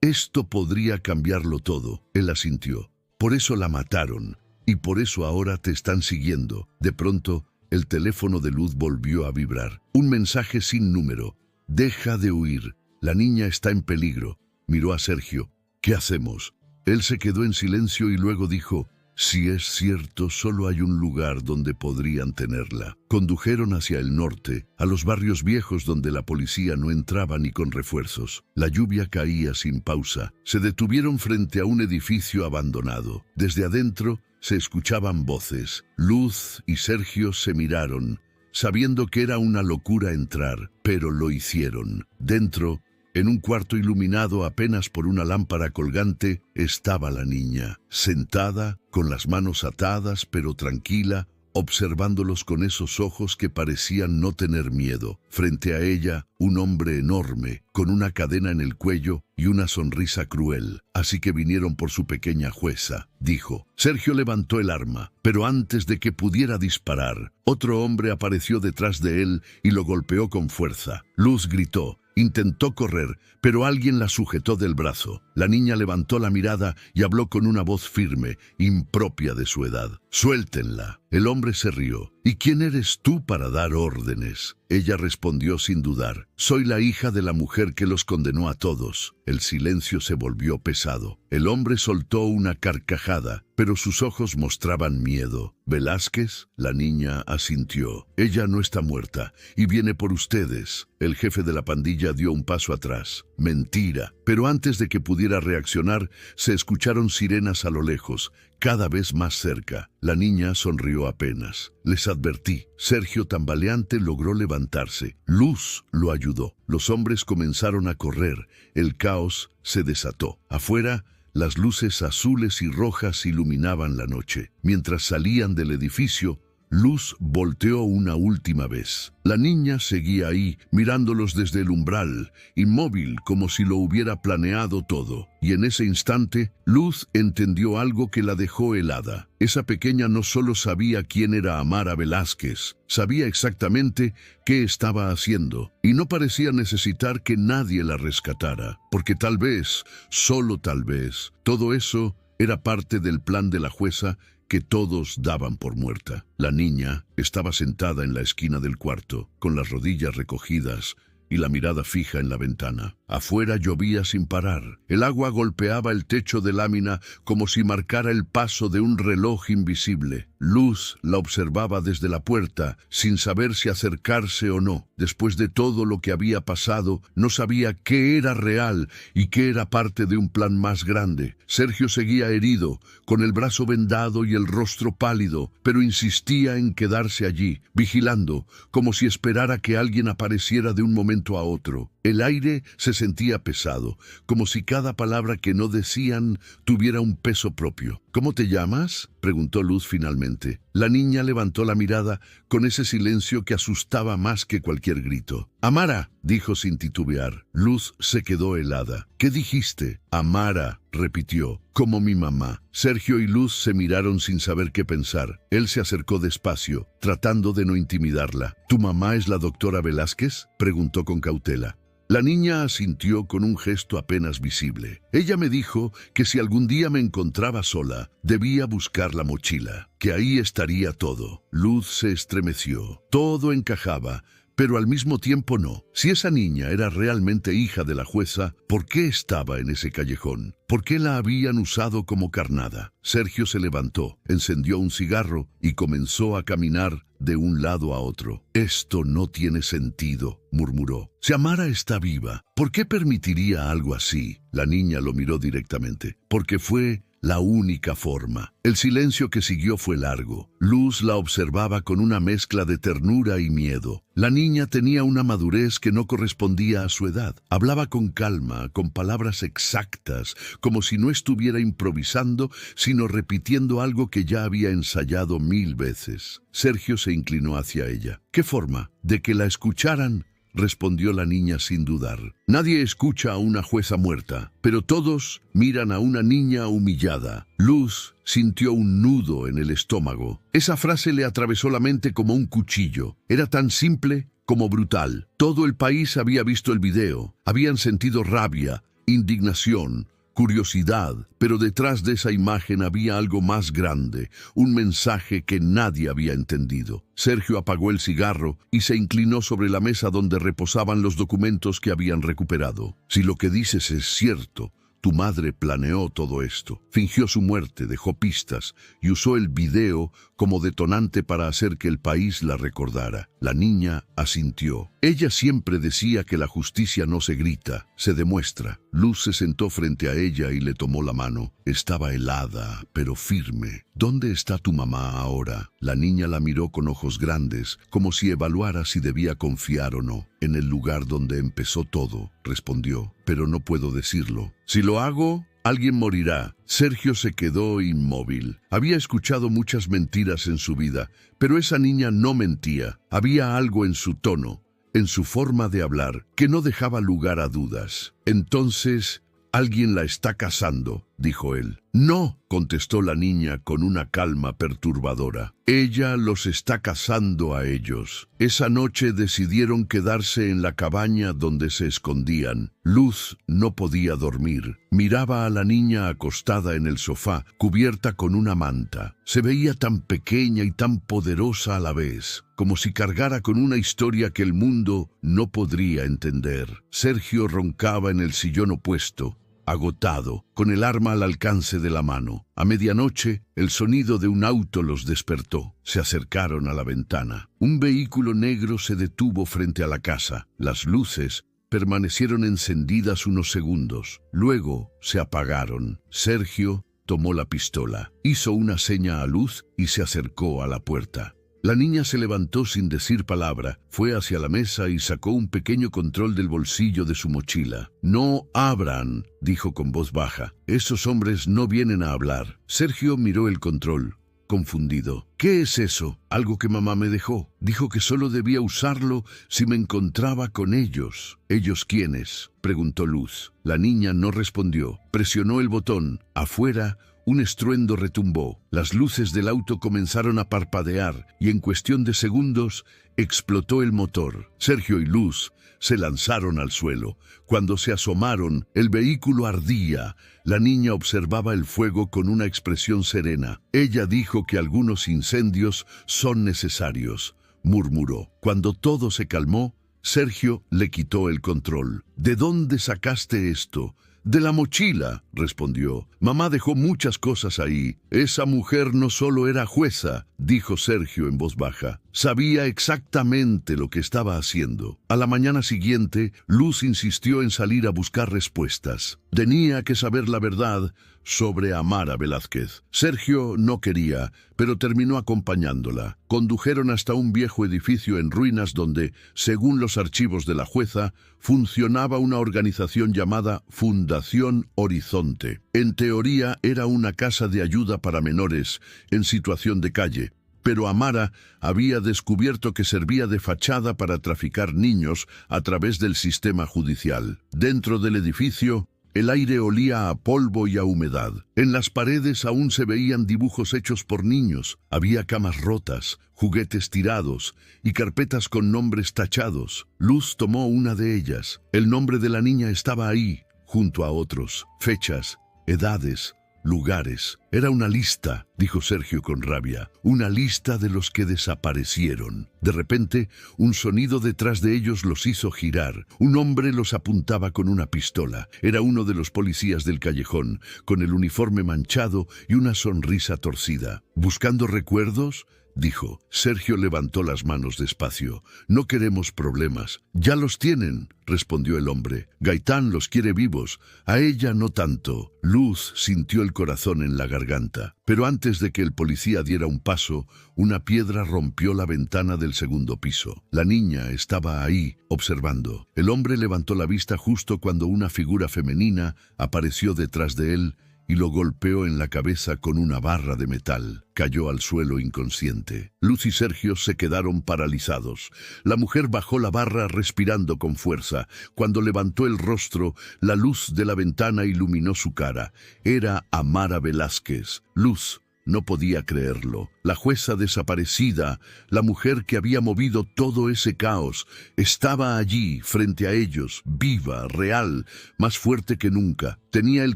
Esto podría cambiarlo todo. Él asintió. Por eso la mataron. Y por eso ahora te están siguiendo. De pronto, el teléfono de Luz volvió a vibrar. Un mensaje sin número. Deja de huir. La niña está en peligro. Miró a Sergio. ¿Qué hacemos? Él se quedó en silencio y luego dijo: si es cierto, solo hay un lugar donde podrían tenerla. Condujeron hacia el norte, a los barrios viejos donde la policía no entraba ni con refuerzos. La lluvia caía sin pausa. Se detuvieron frente a un edificio abandonado. Desde adentro se escuchaban voces. Luz y Sergio se miraron, sabiendo que era una locura entrar, pero lo hicieron. Dentro, en un cuarto iluminado apenas por una lámpara colgante, estaba la niña, sentada, con las manos atadas pero tranquila, observándolos con esos ojos que parecían no tener miedo. Frente a ella, un hombre enorme, con una cadena en el cuello y una sonrisa cruel. Así que vinieron por su pequeña jueza, dijo. Sergio levantó el arma, pero antes de que pudiera disparar, otro hombre apareció detrás de él y lo golpeó con fuerza. Luz gritó. Intentó correr, pero alguien la sujetó del brazo. La niña levantó la mirada y habló con una voz firme, impropia de su edad. «Suéltenla». El hombre se rió. «¿Y quién eres tú para dar órdenes?». Ella respondió sin dudar. «Soy la hija de la mujer que los condenó a todos». El silencio se volvió pesado. El hombre soltó una carcajada, pero sus ojos mostraban miedo. «¿Velázquez?». La niña asintió. «Ella no está muerta y viene por ustedes». El jefe de la pandilla dio un paso atrás. «Mentira». Pero antes de que pudiera reaccionar, se escucharon sirenas a lo lejos, cada vez más cerca. La niña sonrió apenas. «Les advertí». Sergio, tambaleante, logró levantarse. Luz lo ayudó. Los hombres comenzaron a correr. El caos se desató. Afuera, las luces azules y rojas iluminaban la noche. Mientras salían del edificio, Luz volteó una última vez. La niña seguía ahí, mirándolos desde el umbral, inmóvil como si lo hubiera planeado todo. Y en ese instante, Luz entendió algo que la dejó helada. Esa pequeña no solo sabía quién era Amara Velázquez, sabía exactamente qué estaba haciendo. Y no parecía necesitar que nadie la rescatara, porque tal vez, solo tal vez, todo eso era parte del plan de la jueza que todos daban por muerta. La niña estaba sentada en la esquina del cuarto, con las rodillas recogidas y la mirada fija en la ventana. Afuera llovía sin parar. El agua golpeaba el techo de lámina como si marcara el paso de un reloj invisible. Luz la observaba desde la puerta, sin saber si acercarse o no. Después de todo lo que había pasado, no sabía qué era real y qué era parte de un plan más grande. Sergio seguía herido, con el brazo vendado y el rostro pálido, pero insistía en quedarse allí, vigilando, como si esperara que alguien apareciera de un momento a otro. El aire se sentía pesado, como si cada palabra que no decían tuviera un peso propio. «¿Cómo te llamas?», preguntó Luz finalmente. La niña levantó la mirada con ese silencio que asustaba más que cualquier grito. «Amara», dijo sin titubear. Luz se quedó helada. «¿Qué dijiste?». «Amara», repitió, «como mi mamá». Sergio y Luz se miraron sin saber qué pensar. Él se acercó despacio, tratando de no intimidarla. «¿Tu mamá es la doctora Velázquez?», preguntó con cautela. La niña asintió con un gesto apenas visible. Ella me dijo que si algún día me encontraba sola, debía buscar la mochila, que ahí estaría todo. Luz se estremeció. Todo encajaba, pero al mismo tiempo no. Si esa niña era realmente hija de la jueza, ¿por qué estaba en ese callejón? ¿Por qué la habían usado como carnada? Sergio se levantó, encendió un cigarro y comenzó a caminar de un lado a otro. «Esto no tiene sentido», murmuró. «Si Amara está viva, ¿por qué permitiría algo así?». La niña lo miró directamente. «Porque fue la única forma». El silencio que siguió fue largo. Luz la observaba con una mezcla de ternura y miedo. La niña tenía una madurez que no correspondía a su edad. Hablaba con calma, con palabras exactas, como si no estuviera improvisando, sino repitiendo algo que ya había ensayado 1000 veces. Sergio se inclinó hacia ella. «¿Qué forma? ¿De que la escucharan?», respondió la niña sin dudar. «Nadie escucha a una jueza muerta, pero todos miran a una niña humillada». Luz sintió un nudo en el estómago. Esa frase le atravesó la mente como un cuchillo. Era tan simple como brutal. Todo el país había visto el video. Habían sentido rabia, indignación, curiosidad, pero detrás de esa imagen había algo más grande, un mensaje que nadie había entendido. Sergio apagó el cigarro y se inclinó sobre la mesa donde reposaban los documentos que habían recuperado. Si lo que dices es cierto, tu madre planeó todo esto, fingió su muerte, dejó pistas y usó el video como detonante para hacer que el país la recordara. La niña asintió. Ella siempre decía que la justicia no se grita, se demuestra. Luz se sentó frente a ella y le tomó la mano. Estaba helada, pero firme. ¿Dónde está tu mamá ahora? La niña la miró con ojos grandes, como si evaluara si debía confiar o no. En el lugar donde empezó todo, respondió, pero no puedo decirlo. Si lo hago, alguien morirá. Sergio se quedó inmóvil. Había escuchado muchas mentiras en su vida, pero esa niña no mentía. Había algo en su tono, en su forma de hablar, que no dejaba lugar a dudas. Entonces, alguien la está casando, dijo él. No, contestó la niña con una calma perturbadora. Ella los está casando a ellos. Esa noche decidieron quedarse en la cabaña donde se escondían. Luz no podía dormir. Miraba a la niña acostada en el sofá, cubierta con una manta. Se veía tan pequeña y tan poderosa a la vez, como si cargara con una historia que el mundo no podría entender. Sergio roncaba en el sillón opuesto, agotado, con el arma al alcance de la mano. A medianoche, el sonido de un auto los despertó. Se acercaron a la ventana. Un vehículo negro se detuvo frente a la casa. Las luces permanecieron encendidas unos segundos. Luego se apagaron. Sergio tomó la pistola, hizo una seña a Luz y se acercó a la puerta. La niña se levantó sin decir palabra, fue hacia la mesa y sacó un pequeño control del bolsillo de su mochila. «No abran», dijo con voz baja. «Esos hombres no vienen a hablar». Sergio miró el control, confundido. «¿Qué es eso?» «Algo que mamá me dejó. Dijo que solo debía usarlo si me encontraba con ellos». «¿Ellos quiénes?», preguntó Luz. La niña no respondió. Presionó el botón. Afuera, un estruendo retumbó. Las luces del auto comenzaron a parpadear y en cuestión de segundos explotó el motor. Sergio y Luz se lanzaron al suelo. Cuando se asomaron, el vehículo ardía. La niña observaba el fuego con una expresión serena. Ella dijo que algunos incendios son necesarios, murmuró. Cuando todo se calmó, Sergio le quitó el control. «¿De dónde sacaste esto?» «De la mochila», respondió. «Mamá dejó muchas cosas ahí. Esa mujer no solo era jueza», dijo Sergio en voz baja. «Sabía exactamente lo que estaba haciendo». A la mañana siguiente, Luz insistió en salir a buscar respuestas. Tenía que saber la verdad sobre Amara Velázquez. Sergio no quería, pero terminó acompañándola. Condujeron hasta un viejo edificio en ruinas donde, según los archivos de la jueza, funcionaba una organización llamada Fundación Horizonte. En teoría era una casa de ayuda para menores en situación de calle, pero Amara había descubierto que servía de fachada para traficar niños a través del sistema judicial. Dentro del edificio, el aire olía a polvo y a humedad. En las paredes aún se veían dibujos hechos por niños. Había camas rotas, juguetes tirados y carpetas con nombres tachados. Luz tomó una de ellas. El nombre de la niña estaba ahí, junto a otros. Fechas, edades, lugares. Era una lista, dijo Sergio con rabia. Una lista de los que desaparecieron. De repente, un sonido detrás de ellos los hizo girar. Un hombre los apuntaba con una pistola. Era uno de los policías del callejón, con el uniforme manchado y una sonrisa torcida. ¿Buscando recuerdos?, dijo. Sergio levantó las manos despacio. «No queremos problemas». «Ya los tienen», respondió el hombre. «Gaitán los quiere vivos. A ella no tanto». Luz sintió el corazón en la garganta. Pero antes de que el policía diera un paso, una piedra rompió la ventana del segundo piso. La niña estaba ahí, observando. El hombre levantó la vista justo cuando una figura femenina apareció detrás de él y lo golpeó en la cabeza con una barra de metal. Cayó al suelo inconsciente. Luz y Sergio se quedaron paralizados. La mujer bajó la barra respirando con fuerza. Cuando levantó el rostro, la luz de la ventana iluminó su cara. Era Amara Velázquez. Luz no podía creerlo. La jueza desaparecida, la mujer que había movido todo ese caos, estaba allí, frente a ellos, viva, real, más fuerte que nunca. Tenía el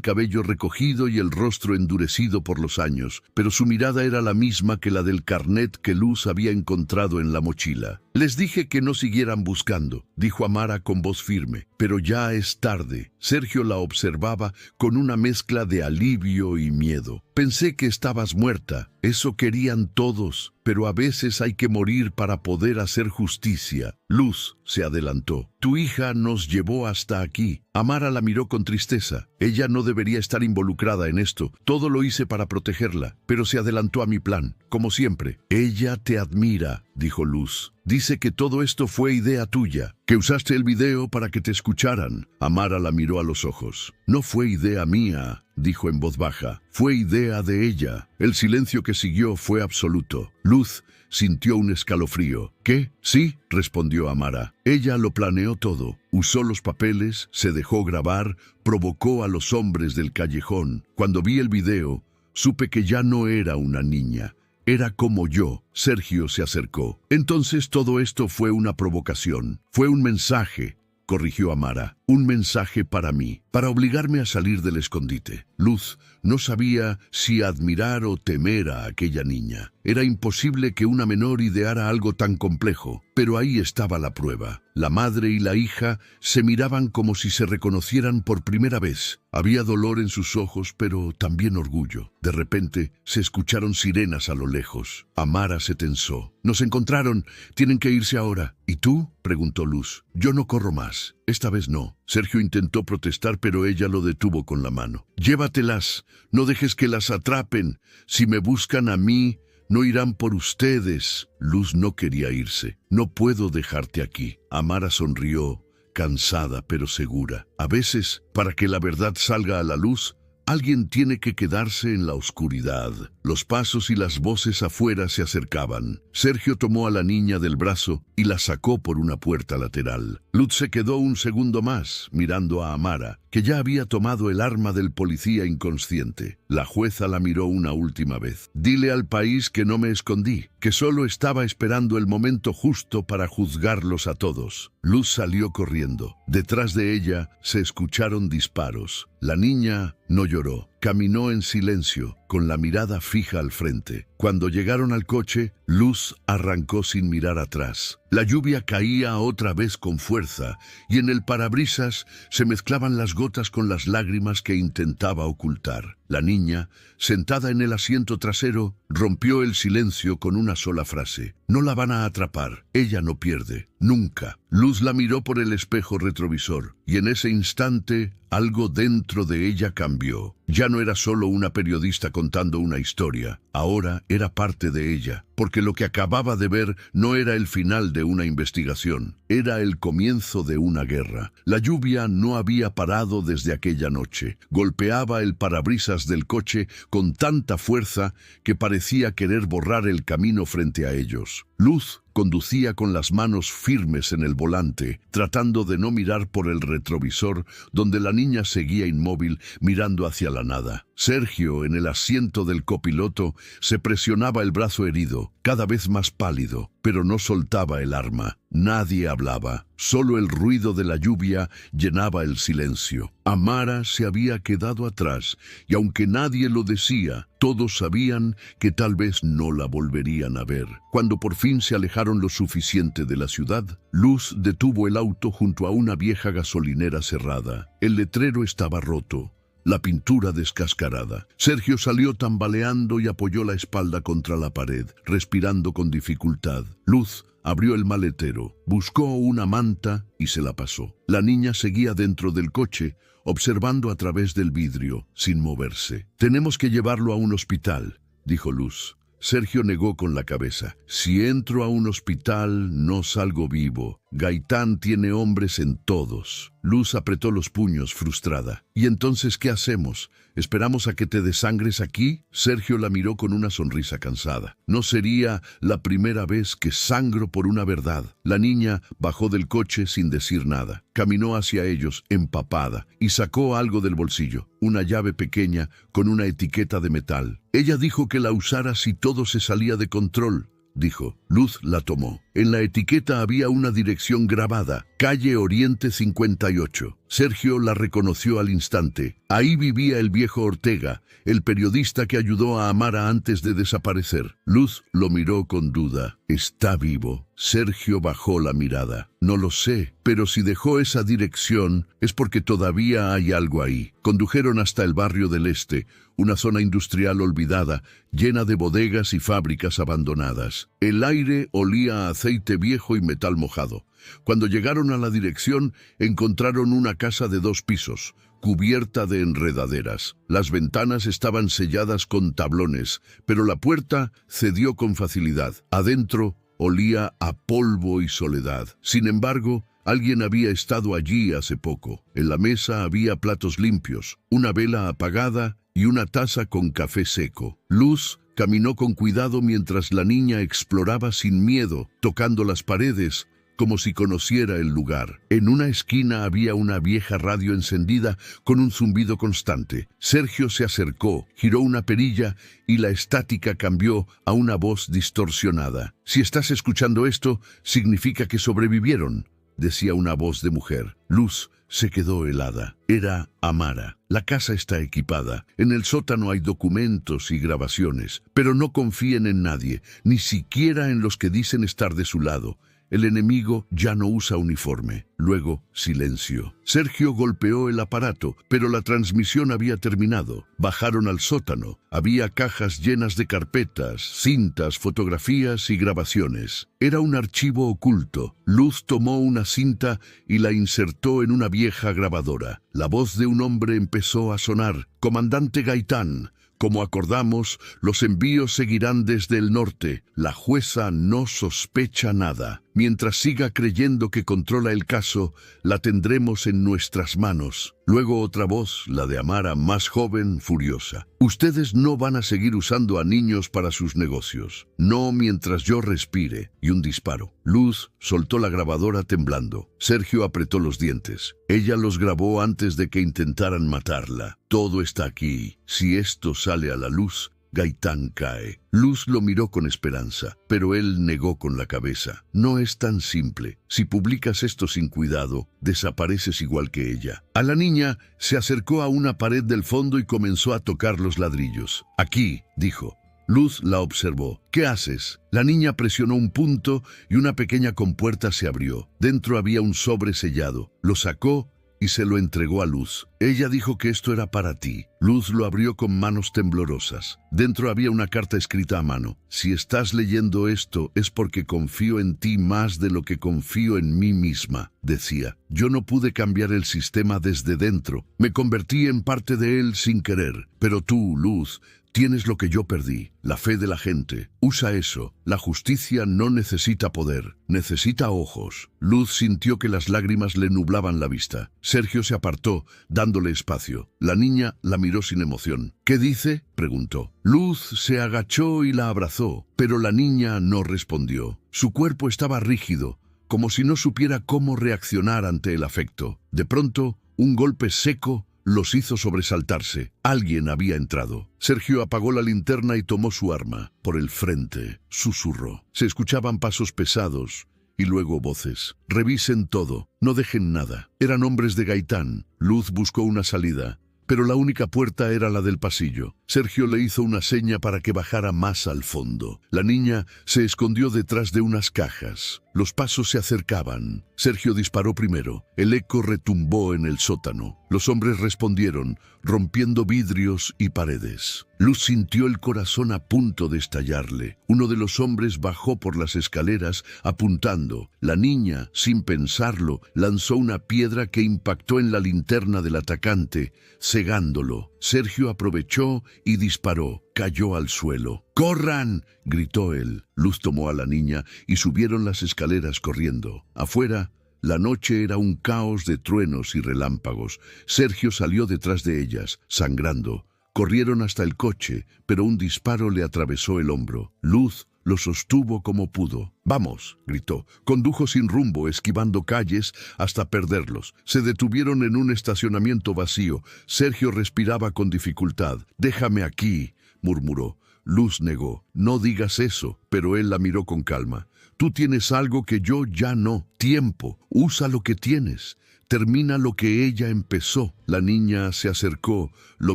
cabello recogido y el rostro endurecido por los años, pero su mirada era la misma que la del carnet que Luz había encontrado en la mochila. Les dije que no siguieran buscando, dijo Amara con voz firme, pero ya es tarde. Sergio la observaba con una mezcla de alivio y miedo. Pensé que estabas muerta, eso querían todos, pero a veces hay que morir para poder hacer justicia. Luz se adelantó. Tu hija nos llevó hasta aquí. Amara la miró con tristeza. Ella no debería estar involucrada en esto. Todo lo hice para protegerla, pero se adelantó a mi plan, como siempre. Ella te admira, dijo Luz. Dice que todo esto fue idea tuya, que usaste el video para que te escucharan. Amara la miró a los ojos. No fue idea mía, dijo en voz baja. Fue idea de ella. El silencio que siguió fue absoluto. Luz sintió un escalofrío. ¿Qué? Sí, respondió Amara. Ella lo planeó todo. Usó los papeles, se dejó grabar, provocó a los hombres del callejón. Cuando vi el video, supe que ya no era una niña. Era como yo. Sergio se acercó. Entonces todo esto fue una provocación. Fue un mensaje, corrigió Amara. Un mensaje para mí, para obligarme a salir del escondite. Luz no sabía si admirar o temer a aquella niña. Era imposible que una menor ideara algo tan complejo, pero ahí estaba la prueba. La madre y la hija se miraban como si se reconocieran por primera vez. Había dolor en sus ojos, pero también orgullo. De repente se escucharon sirenas a lo lejos. Amara se tensó. Nos encontraron. Tienen que irse ahora. ¿Y tú?, preguntó Luz. Yo no corro más. Esta vez no. Sergio intentó protestar, pero ella lo detuvo con la mano. Llévatelas. No dejes que las atrapen. Si me buscan a mí, no irán por ustedes. Luz no quería irse. No puedo dejarte aquí. Amara sonrió, cansada pero segura. A veces, para que la verdad salga a la luz, alguien tiene que quedarse en la oscuridad. Los pasos y las voces afuera se acercaban. Sergio tomó a la niña del brazo y la sacó por una puerta lateral. Luz se quedó un segundo más, mirando a Amara, que ya había tomado el arma del policía inconsciente. La jueza la miró una última vez. Dile al país que no me escondí, que solo estaba esperando el momento justo para juzgarlos a todos. Luz salió corriendo. Detrás de ella se escucharon disparos. La niña no lloró. Caminó en silencio, con la mirada fija al frente. Cuando llegaron al coche, Luz arrancó sin mirar atrás. La lluvia caía otra vez con fuerza, y en el parabrisas se mezclaban las gotas con las lágrimas que intentaba ocultar. La niña, sentada en el asiento trasero, rompió el silencio con una sola frase. No la van a atrapar. Ella no pierde. Nunca. Luz la miró por el espejo retrovisor, y en ese instante algo dentro de ella cambió. Ya no era solo una periodista contando una historia. Ahora era parte de ella, porque lo que acababa de ver no era el final de una investigación. Era el comienzo de una guerra. La lluvia no había parado desde aquella noche. Golpeaba el parabrisas del coche con tanta fuerza que parecía querer borrar el camino frente a ellos. Luz conducía con las manos firmes en el volante, tratando de no mirar por el retrovisor, donde la niña seguía inmóvil, mirando hacia la nada. Sergio, en el asiento del copiloto, se presionaba el brazo herido, cada vez más pálido, pero no soltaba el arma. Nadie hablaba. Solo el ruido de la lluvia llenaba el silencio. Amara se había quedado atrás, y aunque nadie lo decía, todos sabían que tal vez no la volverían a ver. Cuando por fin se alejaron lo suficiente de la ciudad, Luz detuvo el auto junto a una vieja gasolinera cerrada. El letrero estaba roto, la pintura descascarada. Sergio salió tambaleando y apoyó la espalda contra la pared, respirando con dificultad. Luz abrió el maletero, buscó una manta y se la pasó. La niña seguía dentro del coche, observando a través del vidrio, sin moverse. «Tenemos que llevarlo a un hospital», dijo Luz. Sergio negó con la cabeza. «Si entro a un hospital, no salgo vivo. Gaitán tiene hombres en todos. Luz apretó los puños, frustrada. ¿Y entonces qué hacemos? ¿Esperamos a que te desangres aquí? Sergio la miró con una sonrisa cansada. No sería la primera vez que sangro por una verdad. La niña bajó del coche sin decir nada. Caminó hacia ellos, empapada, y sacó algo del bolsillo, una llave pequeña con una etiqueta de metal. Ella dijo que la usara si todo se salía de control, dijo. Luz la tomó. En la etiqueta había una dirección grabada, calle Oriente 58. Sergio la reconoció al instante. Ahí vivía el viejo Ortega, el periodista que ayudó a Amara antes de desaparecer. Luz lo miró con duda. ¿Está vivo? Sergio bajó la mirada. No lo sé, pero si dejó esa dirección es porque todavía hay algo ahí. Condujeron hasta el barrio del Este, una zona industrial olvidada, llena de bodegas y fábricas abandonadas. El aire olía a aceite viejo y metal mojado. Cuando llegaron a la dirección, encontraron una casa de 2 pisos, cubierta de enredaderas. Las ventanas estaban selladas con tablones, pero la puerta cedió con facilidad. Adentro olía a polvo y soledad. Sin embargo, alguien había estado allí hace poco. En la mesa había platos limpios, una vela apagada y una taza con café seco. Luz caminó con cuidado mientras la niña exploraba sin miedo, tocando las paredes, como si conociera el lugar. En una esquina había una vieja radio encendida con un zumbido constante. Sergio se acercó, giró una perilla y la estática cambió a una voz distorsionada. «Si estás escuchando esto, significa que sobrevivieron», decía una voz de mujer. Luz se quedó helada. Era Amara. «La casa está equipada. En el sótano hay documentos y grabaciones. Pero no confíen en nadie, ni siquiera en los que dicen estar de su lado. El enemigo ya no usa uniforme». Luego, silencio. Sergio golpeó el aparato, pero la transmisión había terminado. Bajaron al sótano. Había cajas llenas de carpetas, cintas, fotografías y grabaciones. Era un archivo oculto. Luz tomó una cinta y la insertó en una vieja grabadora. La voz de un hombre empezó a sonar. «Comandante Gaitán, como acordamos, los envíos seguirán desde el norte. La jueza no sospecha nada. Mientras siga creyendo que controla el caso, la tendremos en nuestras manos». Luego otra voz, la de Amara, más joven, furiosa. «Ustedes no van a seguir usando a niños para sus negocios. No mientras yo respire». Y un disparo. Luz soltó la grabadora temblando. Sergio apretó los dientes. Ella los grabó antes de que intentaran matarla. «Todo está aquí. Si esto sale a la luz, Gaitán cae». Luz lo miró con esperanza, pero él negó con la cabeza. «No es tan simple. Si publicas esto sin cuidado, desapareces igual que ella». A la niña se acercó a una pared del fondo y comenzó a tocar los ladrillos. «Aquí», dijo. Luz la observó. «¿Qué haces?». La niña presionó un punto y una pequeña compuerta se abrió. Dentro había un sobre sellado. Lo sacó y se lo entregó a Luz. «Ella dijo que esto era para ti». Luz lo abrió con manos temblorosas. Dentro había una carta escrita a mano. «Si estás leyendo esto es porque confío en ti más de lo que confío en mí misma», decía. «Yo no pude cambiar el sistema desde dentro. Me convertí en parte de él sin querer. Pero tú, Luz, tienes lo que yo perdí, la fe de la gente. Usa eso. La justicia no necesita poder, necesita ojos». Luz sintió que las lágrimas le nublaban la vista. Sergio se apartó, dándole espacio. La niña la miró sin emoción. «¿Qué dice?», preguntó. Luz se agachó y la abrazó, pero la niña no respondió. Su cuerpo estaba rígido, como si no supiera cómo reaccionar ante el afecto. De pronto, un golpe seco los hizo sobresaltarse. Alguien había entrado. Sergio apagó la linterna y tomó su arma. «Por el frente», susurró. Se escuchaban pasos pesados y luego voces. «Revisen todo, no dejen nada». Eran hombres de Gaitán. Luz buscó una salida, pero la única puerta era la del pasillo. Sergio le hizo una seña para que bajara más al fondo. La niña se escondió detrás de unas cajas. Los pasos se acercaban. Sergio disparó primero. El eco retumbó en el sótano. Los hombres respondieron, rompiendo vidrios y paredes. Luz sintió el corazón a punto de estallarle. Uno de los hombres bajó por las escaleras apuntando. La niña, sin pensarlo, lanzó una piedra que impactó en la linterna del atacante, cegándolo. Sergio aprovechó y disparó. Cayó al suelo. ¡Corran!, gritó él. Luz tomó a la niña y subieron las escaleras corriendo. Afuera, la noche era un caos de truenos y relámpagos. Sergio salió detrás de ellas, sangrando. Corrieron hasta el coche, pero un disparo le atravesó el hombro. Luz lo sostuvo como pudo. «¡Vamos!», gritó. Condujo sin rumbo, esquivando calles hasta perderlos. Se detuvieron en un estacionamiento vacío. Sergio respiraba con dificultad. «Déjame aquí», murmuró. Luz negó. «No digas eso», pero él la miró con calma. «Tú tienes algo que yo ya no. Tiempo. Usa lo que tienes. Termina lo que ella empezó». La niña se acercó, lo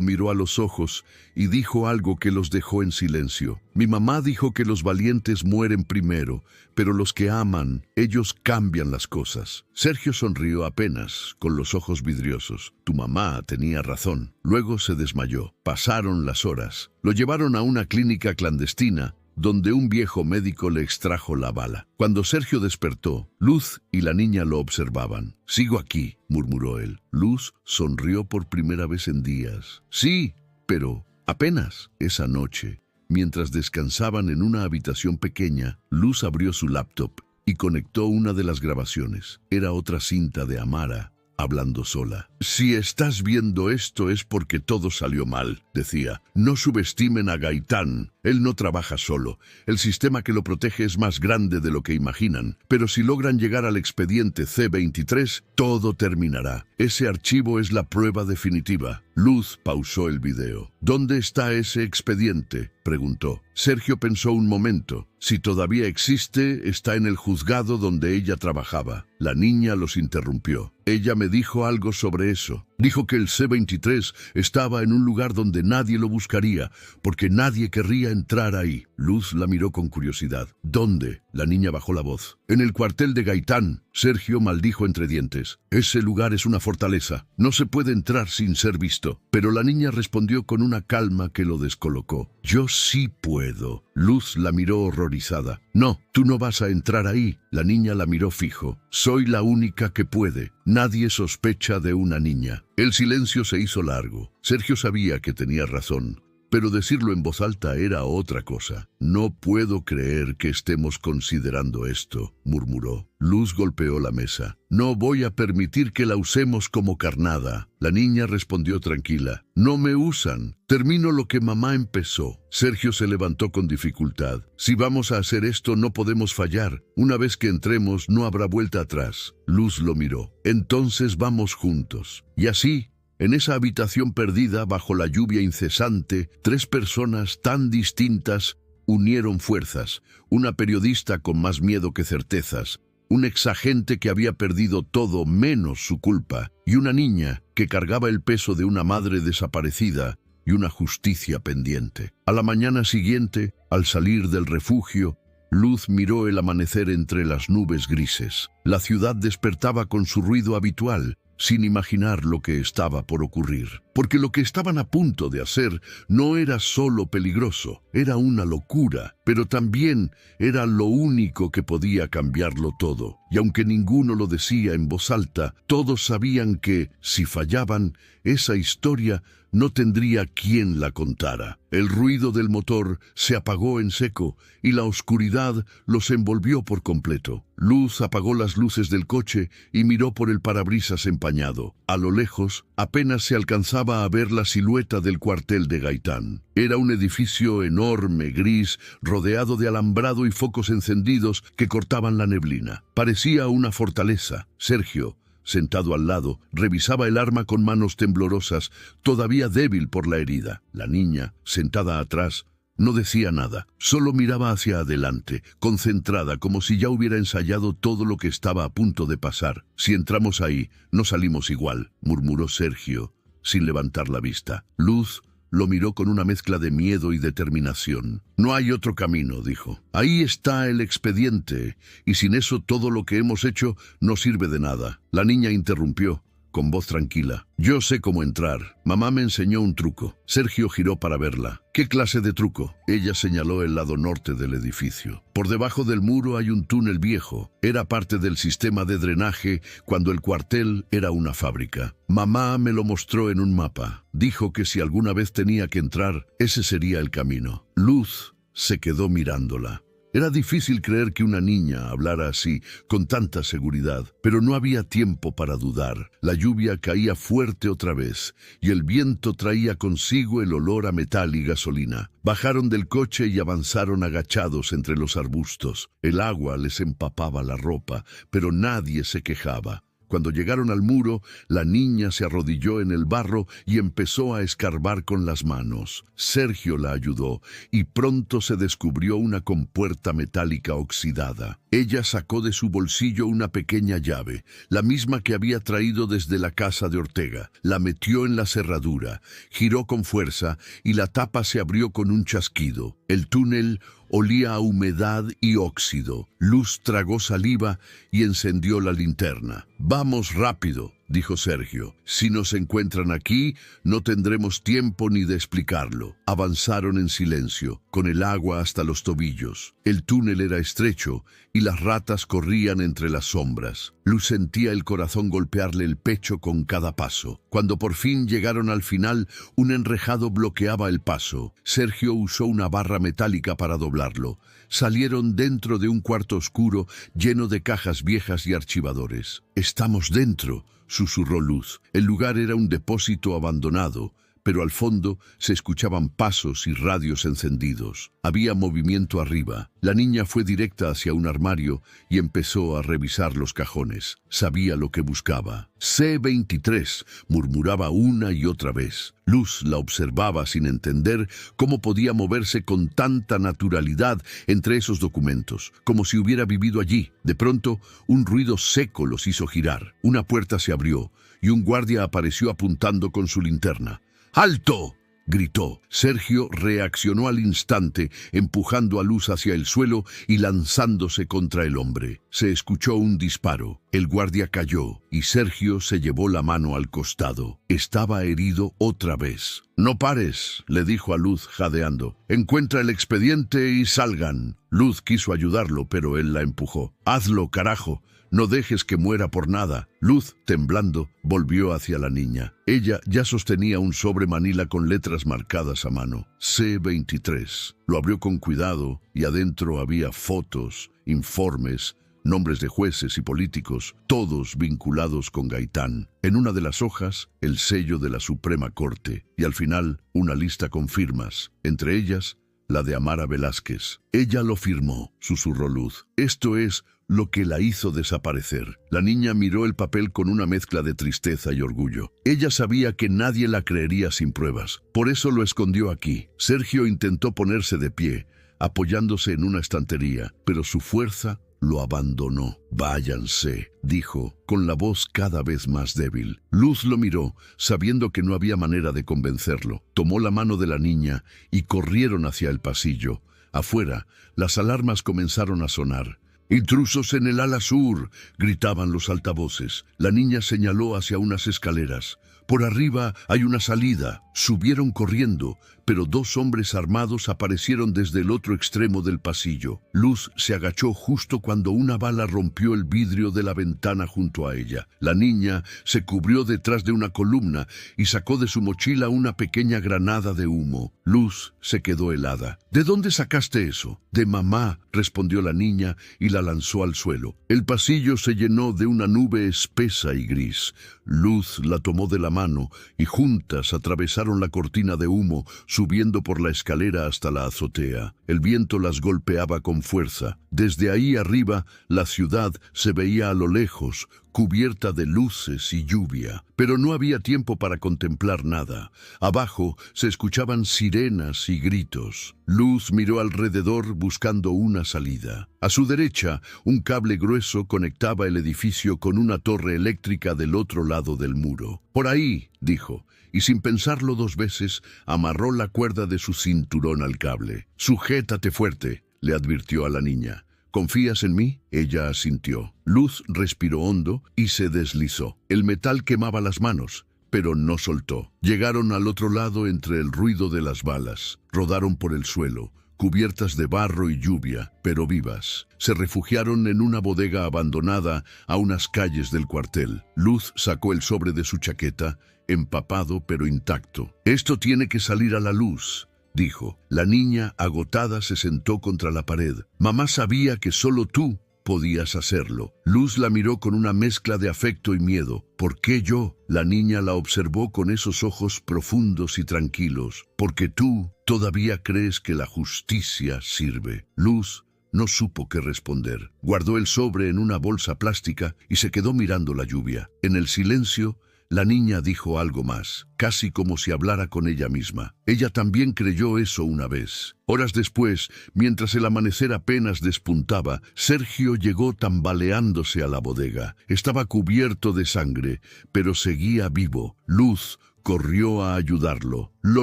miró a los ojos y dijo algo que los dejó en silencio. «Mi mamá dijo que los valientes mueren primero, pero los que aman, ellos cambian las cosas». Sergio sonrió apenas, con los ojos vidriosos. «Tu mamá tenía razón». Luego se desmayó. Pasaron las horas. Lo llevaron a una clínica clandestina, donde un viejo médico le extrajo la bala. Cuando Sergio despertó, Luz y la niña lo observaban. «Sigo aquí», murmuró él. Luz sonrió por primera vez en días. «Sí, pero apenas». Esa noche, mientras descansaban en una habitación pequeña, Luz abrió su laptop y conectó una de las grabaciones. Era otra cinta de Amara, hablando sola. «Si estás viendo esto es porque todo salió mal», decía. «No subestimen a Gaitán. Él no trabaja solo. El sistema que lo protege es más grande de lo que imaginan. Pero si logran llegar al expediente C-23, todo terminará. Ese archivo es la prueba definitiva». Luz pausó el video. «¿Dónde está ese expediente?», preguntó. Sergio pensó un momento. «Si todavía existe, está en el juzgado donde ella trabajaba». La niña los interrumpió. «Ella me dijo algo sobre eso. Dijo que el C-23 estaba en un lugar donde nadie lo buscaría, porque nadie querría entrar ahí». Luz la miró con curiosidad. «¿Dónde?». La niña bajó la voz. «En el cuartel de Gaitán». Sergio maldijo entre dientes. «Ese lugar es una fortaleza. No se puede entrar sin ser visto». Pero la niña respondió con una calma que lo descolocó. «Yo sí puedo». Luz la miró horrorizada. «No, tú no vas a entrar ahí». La niña la miró fijo. «Soy la única que puede. Nadie sospecha de una niña». El silencio se hizo largo. Sergio sabía que tenía razón, pero decirlo en voz alta era otra cosa. «No puedo creer que estemos considerando esto», murmuró. Luz golpeó la mesa. «No voy a permitir que la usemos como carnada». La niña respondió tranquila. «No me usan. Termino lo que mamá empezó». Sergio se levantó con dificultad. «Si vamos a hacer esto, no podemos fallar. Una vez que entremos, no habrá vuelta atrás». Luz lo miró. «Entonces vamos juntos». Y así, en esa habitación perdida bajo la lluvia incesante, 3 personas tan distintas unieron fuerzas. Una periodista con más miedo que certezas, un exagente que había perdido todo menos su culpa, y una niña que cargaba el peso de una madre desaparecida y una justicia pendiente. A la mañana siguiente, al salir del refugio, Luz miró el amanecer entre las nubes grises. La ciudad despertaba con su ruido habitual, sin imaginar lo que estaba por ocurrir. Porque lo que estaban a punto de hacer no era solo peligroso, era una locura, pero también era lo único que podía cambiarlo todo. Y aunque ninguno lo decía en voz alta, todos sabían que, si fallaban, esa historia no tendría quien la contara. El ruido del motor se apagó en seco y la oscuridad los envolvió por completo. Luz apagó las luces del coche y miró por el parabrisas empañado. A lo lejos, apenas se alcanzaba a ver la silueta del cuartel de Gaitán. Era un edificio enorme, gris, rodeado de alambrado y focos encendidos que cortaban la neblina. Parecía una fortaleza. Sergio, sentado al lado, revisaba el arma con manos temblorosas, todavía débil por la herida. La niña, sentada atrás, no decía nada, solo miraba hacia adelante, concentrada, como si ya hubiera ensayado todo lo que estaba a punto de pasar. «Si entramos ahí, no salimos igual», murmuró Sergio, sin levantar la vista. Luz lo miró con una mezcla de miedo y determinación. «No hay otro camino», dijo. «Ahí está el expediente, y sin eso todo lo que hemos hecho no sirve de nada». La niña interrumpió. con voz tranquila. Yo sé cómo entrar. Mamá me enseñó un truco. Sergio giró para verla. ¿Qué clase de truco? Ella señaló el lado norte del edificio. Por debajo del muro hay un túnel viejo. Era parte del sistema de drenaje cuando el cuartel era una fábrica. Mamá me lo mostró en un mapa. Dijo que si alguna vez tenía que entrar, ese sería el camino. Luz se quedó mirándola. Era difícil creer que una niña hablara así, con tanta seguridad, pero no había tiempo para dudar. La lluvia caía fuerte otra vez, y el viento traía consigo el olor a metal y gasolina. Bajaron del coche y avanzaron agachados entre los arbustos. El agua les empapaba la ropa, pero nadie se quejaba. Cuando llegaron al muro, la niña se arrodilló en el barro y empezó a escarbar con las manos. Sergio la ayudó y pronto se descubrió una compuerta metálica oxidada. Ella sacó de su bolsillo una pequeña llave, la misma que había traído desde la casa de Ortega. La metió en la cerradura, giró con fuerza y la tapa se abrió con un chasquido. El túnel olía a humedad y óxido. Luz tragó saliva y encendió la linterna. «Vamos rápido», dijo Sergio. «Si nos encuentran aquí, no tendremos tiempo ni de explicarlo». Avanzaron en silencio, con el agua hasta los tobillos. El túnel era estrecho y las ratas corrían entre las sombras. Luz sentía el corazón golpearle el pecho con cada paso. Cuando por fin llegaron al final, un enrejado bloqueaba el paso. Sergio usó una barra metálica para doblarlo. Salieron dentro de un cuarto oscuro lleno de cajas viejas y archivadores. «Estamos dentro», susurró Luz. El lugar era un depósito abandonado, pero al fondo se escuchaban pasos y radios encendidos. Había movimiento arriba. La niña fue directa hacia un armario y empezó a revisar los cajones. Sabía lo que buscaba. «C-23», murmuraba una y otra vez. Luz la observaba sin entender cómo podía moverse con tanta naturalidad entre esos documentos, como si hubiera vivido allí. De pronto, un ruido seco los hizo girar. Una puerta se abrió y un guardia apareció apuntando con su linterna. «¡Alto!», gritó. Sergio reaccionó al instante, empujando a Luz hacia el suelo y lanzándose contra el hombre. Se escuchó un disparo. El guardia cayó y Sergio se llevó la mano al costado. Estaba herido otra vez. «No pares», le dijo a Luz jadeando. «Encuentra el expediente y salgan». Luz quiso ayudarlo, pero él la empujó. «Hazlo, carajo. No dejes que muera por nada». Luz, temblando, volvió hacia la niña. Ella ya sostenía un sobre manila con letras marcadas a mano. C-23. Lo abrió con cuidado y adentro había fotos, informes, nombres de jueces y políticos, todos vinculados con Gaitán. En una de las hojas, el sello de la Suprema Corte y al final una lista con firmas, entre ellas la de Amara Velázquez. «Ella lo firmó», susurró Luz. «Esto es lo que la hizo desaparecer». La niña miró el papel con una mezcla de tristeza y orgullo. Ella sabía que nadie la creería sin pruebas. Por eso lo escondió aquí. Sergio intentó ponerse de pie, apoyándose en una estantería, pero su fuerza lo abandonó. «Váyanse», dijo, con la voz cada vez más débil. Luz lo miró, sabiendo que no había manera de convencerlo. Tomó la mano de la niña y corrieron hacia el pasillo. Afuera, las alarmas comenzaron a sonar. «¡Intrusos en el ala sur!», gritaban los altavoces. La niña señaló hacia unas escaleras. «Por arriba hay una salida». Subieron corriendo, pero dos hombres armados aparecieron desde el otro extremo del pasillo. Luz se agachó justo cuando una bala rompió el vidrio de la ventana junto a ella. La niña se cubrió detrás de una columna y sacó de su mochila una pequeña granada de humo. Luz se quedó helada. «¿De dónde sacaste eso?». «De mamá», respondió la niña y la lanzó al suelo. El pasillo se llenó de una nube espesa y gris. Luz la tomó de la mano y juntas atravesaron la cortina de humo, subiendo por la escalera hasta la azotea. El viento las golpeaba con fuerza. Desde ahí arriba, la ciudad se veía a lo lejos, cubierta de luces y lluvia. Pero no había tiempo para contemplar nada. Abajo se escuchaban sirenas y gritos. Luz miró alrededor buscando una salida. A su derecha, un cable grueso conectaba el edificio con una torre eléctrica del otro lado del muro. «Por ahí», dijo, y sin pensarlo dos veces, amarró la cuerda de su cinturón al cable. «Sujétate fuerte», le advirtió a la niña. ¿Confías en mí? Ella asintió. Luz respiró hondo y se deslizó. El metal quemaba las manos, pero no soltó. Llegaron al otro lado entre el ruido de las balas. Rodaron por el suelo, cubiertas de barro y lluvia, pero vivas. Se refugiaron en una bodega abandonada a unas calles del cuartel. Luz sacó el sobre de su chaqueta, empapado pero intacto. «Esto tiene que salir a la luz», dijo. La niña, agotada, se sentó contra la pared. «Mamá sabía que solo tú podías hacerlo». Luz la miró con una mezcla de afecto y miedo. «¿Por qué yo?». La niña la observó con esos ojos profundos y tranquilos. «Porque tú todavía crees que la justicia sirve». Luz no supo qué responder. Guardó el sobre en una bolsa plástica y se quedó mirando la lluvia. En el silencio, la niña dijo algo más, casi como si hablara con ella misma. Ella también creyó eso una vez. Horas después, mientras el amanecer apenas despuntaba, Sergio llegó tambaleándose a la bodega. Estaba cubierto de sangre, pero seguía vivo. Luz corrió a ayudarlo. «Lo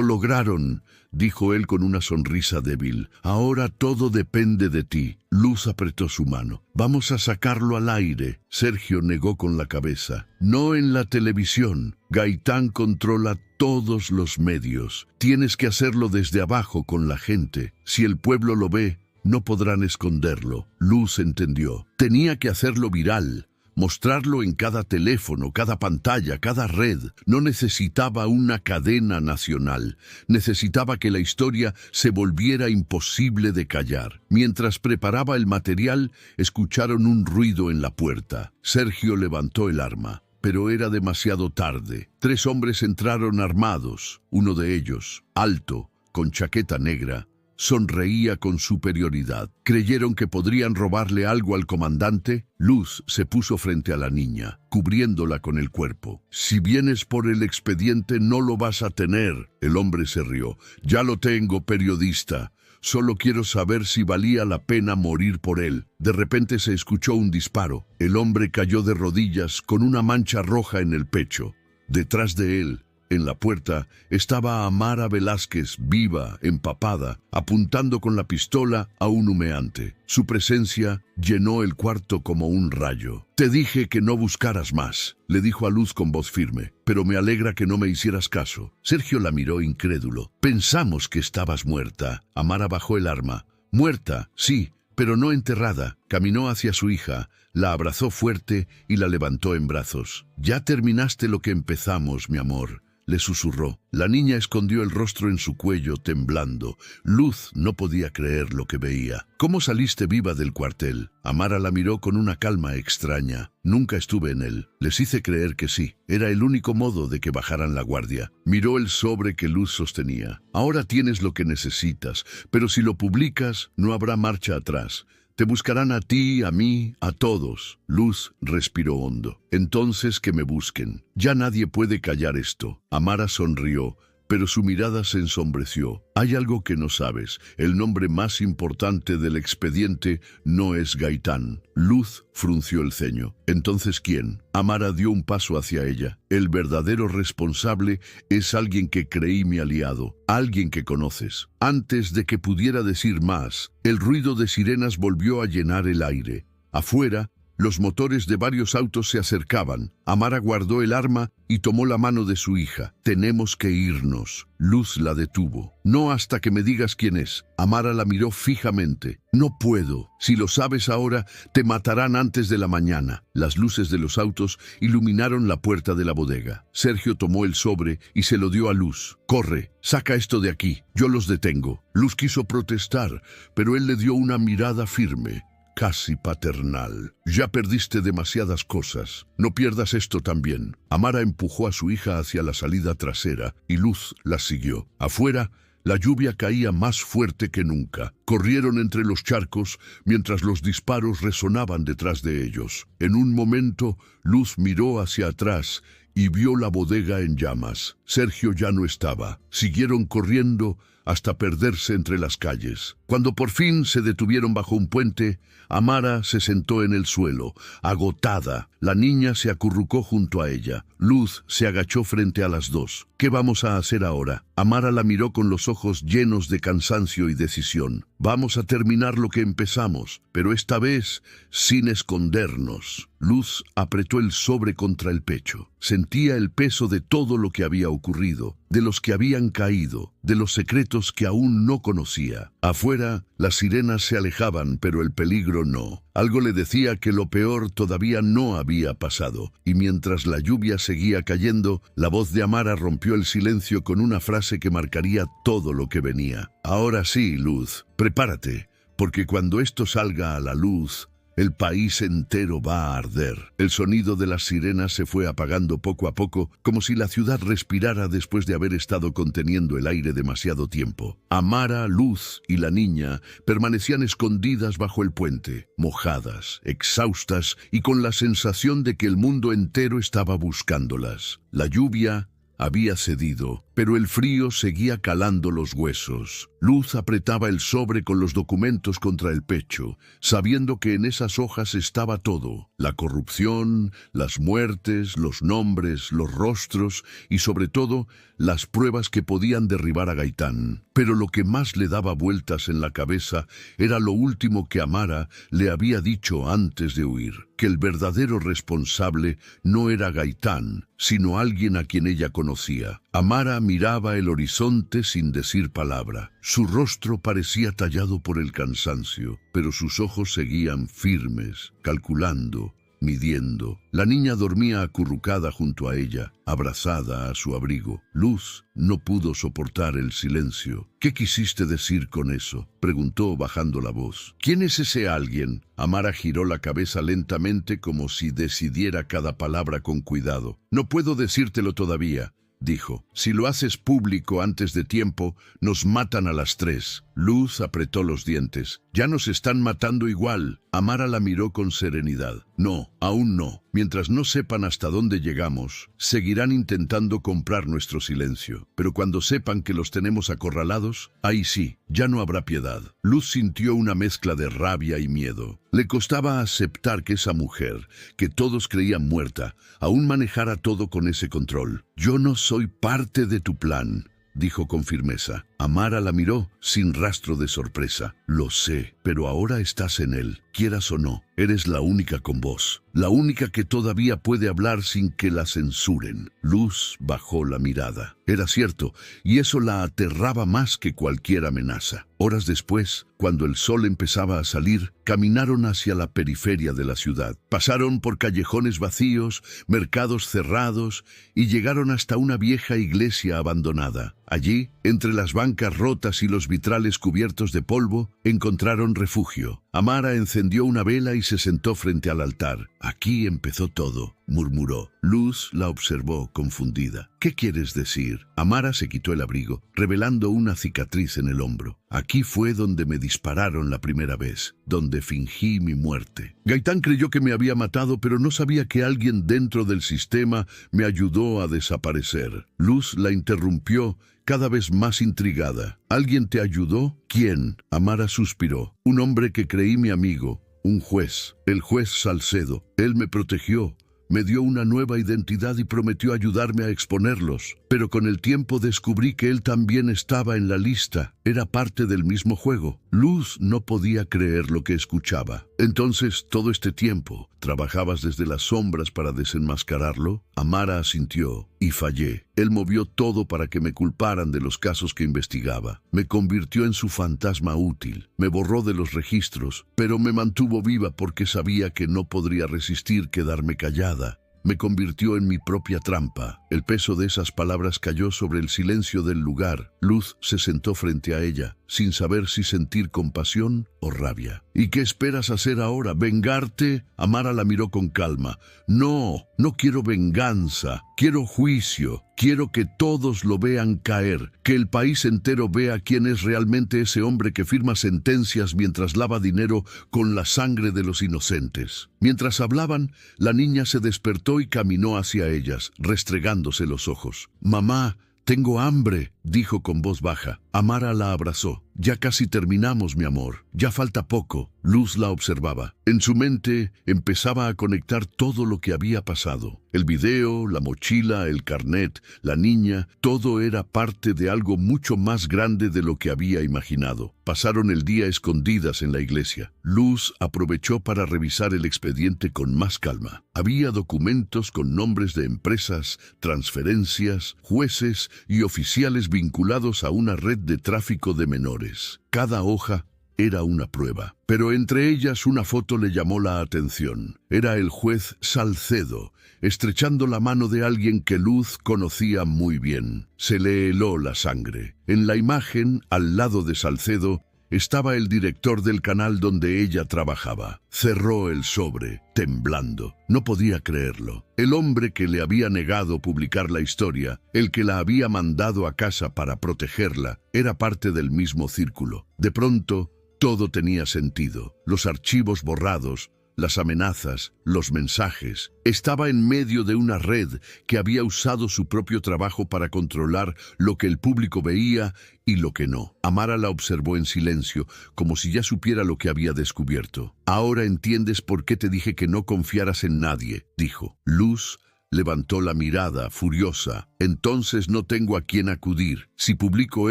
lograron», dijo él con una sonrisa débil. «Ahora todo depende de ti». Luz apretó su mano. «Vamos a sacarlo al aire». Sergio negó con la cabeza. «No en la televisión. Gaitán controla todos los medios. Tienes que hacerlo desde abajo con la gente. Si el pueblo lo ve, no podrán esconderlo». Luz entendió. Tenía que hacerlo viral. Mostrarlo en cada teléfono, cada pantalla, cada red. No necesitaba una cadena nacional. Necesitaba que la historia se volviera imposible de callar. Mientras preparaba el material, escucharon un ruido en la puerta. Sergio levantó el arma, pero era demasiado tarde. 3 hombres entraron armados. Uno de ellos, alto, con chaqueta negra, sonreía con superioridad. ¿Creyeron que podrían robarle algo al comandante? Luz se puso frente a la niña, cubriéndola con el cuerpo. «Si vienes por el expediente, no lo vas a tener». El hombre se rió. «Ya lo tengo, periodista. Solo quiero saber si valía la pena morir por él». De repente se escuchó un disparo. El hombre cayó de rodillas con una mancha roja en el pecho. Detrás de él, en la puerta, estaba Amara Velázquez, viva, empapada, apuntando con la pistola a un humeante. Su presencia llenó el cuarto como un rayo. «Te dije que no buscaras más», le dijo a Luz con voz firme, «pero me alegra que no me hicieras caso». Sergio la miró incrédulo. «Pensamos que estabas muerta». Amara bajó el arma. «Muerta, sí, pero no enterrada». Caminó hacia su hija, la abrazó fuerte y la levantó en brazos. «Ya terminaste lo que empezamos, mi amor», le susurró. La niña escondió el rostro en su cuello, temblando. Luz no podía creer lo que veía. «¿Cómo saliste viva del cuartel?». Amara la miró con una calma extraña. «Nunca estuve en él. Les hice creer que sí. Era el único modo de que bajaran la guardia». Miró el sobre que Luz sostenía. «Ahora tienes lo que necesitas, pero si lo publicas, no habrá marcha atrás. Te buscarán a ti, a mí, a todos». Luz respiró hondo. «Entonces que me busquen. Ya nadie puede callar esto». Amara sonrió, pero su mirada se ensombreció. «Hay algo que no sabes. El nombre más importante del expediente no es Gaitán». Luz frunció el ceño. «¿Entonces quién?». Amara dio un paso hacia ella. «El verdadero responsable es alguien que creí mi aliado, alguien que conoces». Antes de que pudiera decir más, el ruido de sirenas volvió a llenar el aire. Afuera, los motores de varios autos se acercaban. Amara guardó el arma y tomó la mano de su hija. «Tenemos que irnos». Luz la detuvo. «No hasta que me digas quién es». Amara la miró fijamente. «No puedo. Si lo sabes ahora, te matarán antes de la mañana». Las luces de los autos iluminaron la puerta de la bodega. Sergio tomó el sobre y se lo dio a Luz. «Corre, saca esto de aquí. Yo los detengo». Luz quiso protestar, pero él le dio una mirada firme, casi paternal. «Ya perdiste demasiadas cosas. No pierdas esto también». Amara empujó a su hija hacia la salida trasera y Luz la siguió. Afuera, la lluvia caía más fuerte que nunca. Corrieron entre los charcos mientras los disparos resonaban detrás de ellos. En un momento, Luz miró hacia atrás y vio la bodega en llamas. Sergio ya no estaba. Siguieron corriendo hasta perderse entre las calles. Cuando por fin se detuvieron bajo un puente, Amara se sentó en el suelo, agotada. La niña se acurrucó junto a ella. Luz se agachó frente a las dos. ¿Qué vamos a hacer ahora? Amara la miró con los ojos llenos de cansancio y decisión. Vamos a terminar lo que empezamos, pero esta vez sin escondernos. Luz apretó el sobre contra el pecho. Sentía el peso de todo lo que había ocurrido, de los que habían caído, de los secretos que aún no conocía. Afuera, las sirenas se alejaban, pero el peligro no. Algo le decía que lo peor todavía no había pasado, y mientras la lluvia seguía cayendo, la voz de Amara rompió el silencio con una frase que marcaría todo lo que venía. Ahora sí, Luz, prepárate, porque cuando esto salga a la luz, el país entero va a arder. El sonido de las sirenas se fue apagando poco a poco, como si la ciudad respirara después de haber estado conteniendo el aire demasiado tiempo. Amara, Luz y la niña permanecían escondidas bajo el puente, mojadas, exhaustas y con la sensación de que el mundo entero estaba buscándolas. La lluvia había cedido, pero el frío seguía calando los huesos. Luz apretaba el sobre con los documentos contra el pecho, sabiendo que en esas hojas estaba todo: la corrupción, las muertes, los nombres, los rostros y, sobre todo, las pruebas que podían derribar a Gaitán. Pero lo que más le daba vueltas en la cabeza era lo último que Amara le había dicho antes de huir, que el verdadero responsable no era Gaitán, sino alguien a quien ella conocía. Amara miraba el horizonte sin decir palabra. Su rostro parecía tallado por el cansancio, pero sus ojos seguían firmes, calculando, midiendo. La niña dormía acurrucada junto a ella, abrazada a su abrigo. Luz no pudo soportar el silencio. «¿Qué quisiste decir con eso?», preguntó bajando la voz. «¿Quién es ese alguien?». Amara giró la cabeza lentamente como si decidiera cada palabra con cuidado. «No puedo decírtelo todavía», dijo. «Si lo haces público antes de tiempo, nos matan a las 3. Luz apretó los dientes. «Ya nos están matando igual». Amara la miró con serenidad. «No, aún no. Mientras no sepan hasta dónde llegamos, seguirán intentando comprar nuestro silencio. Pero cuando sepan que los tenemos acorralados, ahí sí, ya no habrá piedad». Luz sintió una mezcla de rabia y miedo. Le costaba aceptar que esa mujer, que todos creían muerta, aún manejara todo con ese control. «Yo no soy parte de tu plan», dijo con firmeza. Amara la miró sin rastro de sorpresa. «Lo sé, pero ahora estás en él, quieras o no. Eres la única con voz, la única que todavía puede hablar sin que la censuren». Luz bajó la mirada. Era cierto, y eso la aterraba más que cualquier amenaza. Horas después, cuando el sol empezaba a salir, caminaron hacia la periferia de la ciudad. Pasaron por callejones vacíos, mercados cerrados, y llegaron hasta una vieja iglesia abandonada. Allí, entre las bancas rotas y los vitrales cubiertos de polvo, encontraron refugio. Amara encendió una vela y se sentó frente al altar. «Aquí empezó todo», murmuró. Luz la observó confundida. «¿Qué quieres decir?». Amara se quitó el abrigo, revelando una cicatriz en el hombro. «Aquí fue donde me dispararon la primera vez, donde fingí mi muerte. Gaitán creyó que me había matado, pero no sabía que alguien dentro del sistema me ayudó a desaparecer». Luz la interrumpió, cada vez más intrigada. «¿Alguien te ayudó? ¿Quién?». Amara suspiró. «Un hombre que creí mi amigo, un juez, el juez Salcedo. Él me protegió, me dio una nueva identidad y prometió ayudarme a exponerlos. Pero con el tiempo descubrí que él también estaba en la lista. Era parte del mismo juego». Luz no podía creer lo que escuchaba. «Entonces, todo este tiempo, ¿trabajabas desde las sombras para desenmascararlo?». Amara asintió. «Y fallé. Él movió todo para que me culparan de los casos que investigaba. Me convirtió en su fantasma útil. Me borró de los registros, pero me mantuvo viva porque sabía que no podría resistir quedarme callada. Me convirtió en mi propia trampa». El peso de esas palabras cayó sobre el silencio del lugar. Luz se sentó frente a ella, sin saber si sentir compasión o rabia. «¿Y qué esperas hacer ahora? ¿Vengarte?». Amara la miró con calma. «No, no quiero venganza. Quiero juicio. Quiero que todos lo vean caer, que el país entero vea quién es realmente ese hombre que firma sentencias mientras lava dinero con la sangre de los inocentes». Mientras hablaban, la niña se despertó y caminó hacia ellas, restregándose los ojos. «Mamá, «Tengo hambre», dijo con voz baja. Amara la abrazó. «Ya casi terminamos, mi amor. Ya falta poco». Luz la observaba. En su mente empezaba a conectar todo lo que había pasado. El video, la mochila, el carnet, la niña, todo era parte de algo mucho más grande de lo que había imaginado. Pasaron el día escondidas en la iglesia. Luz aprovechó para revisar el expediente con más calma. Había documentos con nombres de empresas, transferencias, jueces y oficiales vinculados a una red de tráfico de menores. Cada hoja era una prueba, pero entre ellas una foto le llamó la atención. Era el juez Salcedo, estrechando la mano de alguien que Luz conocía muy bien. Se le heló la sangre. En la imagen, al lado de Salcedo, estaba el director del canal donde ella trabajaba. Cerró el sobre, temblando. No podía creerlo. El hombre que le había negado publicar la historia, el que la había mandado a casa para protegerla, era parte del mismo círculo. De pronto, todo tenía sentido. Los archivos borrados, las amenazas, los mensajes. Estaba en medio de una red que había usado su propio trabajo para controlar lo que el público veía y lo que no. Amara la observó en silencio, como si ya supiera lo que había descubierto. «Ahora entiendes por qué te dije que no confiaras en nadie», dijo. Luz levantó la mirada, furiosa. «Entonces no tengo a quién acudir. Si publico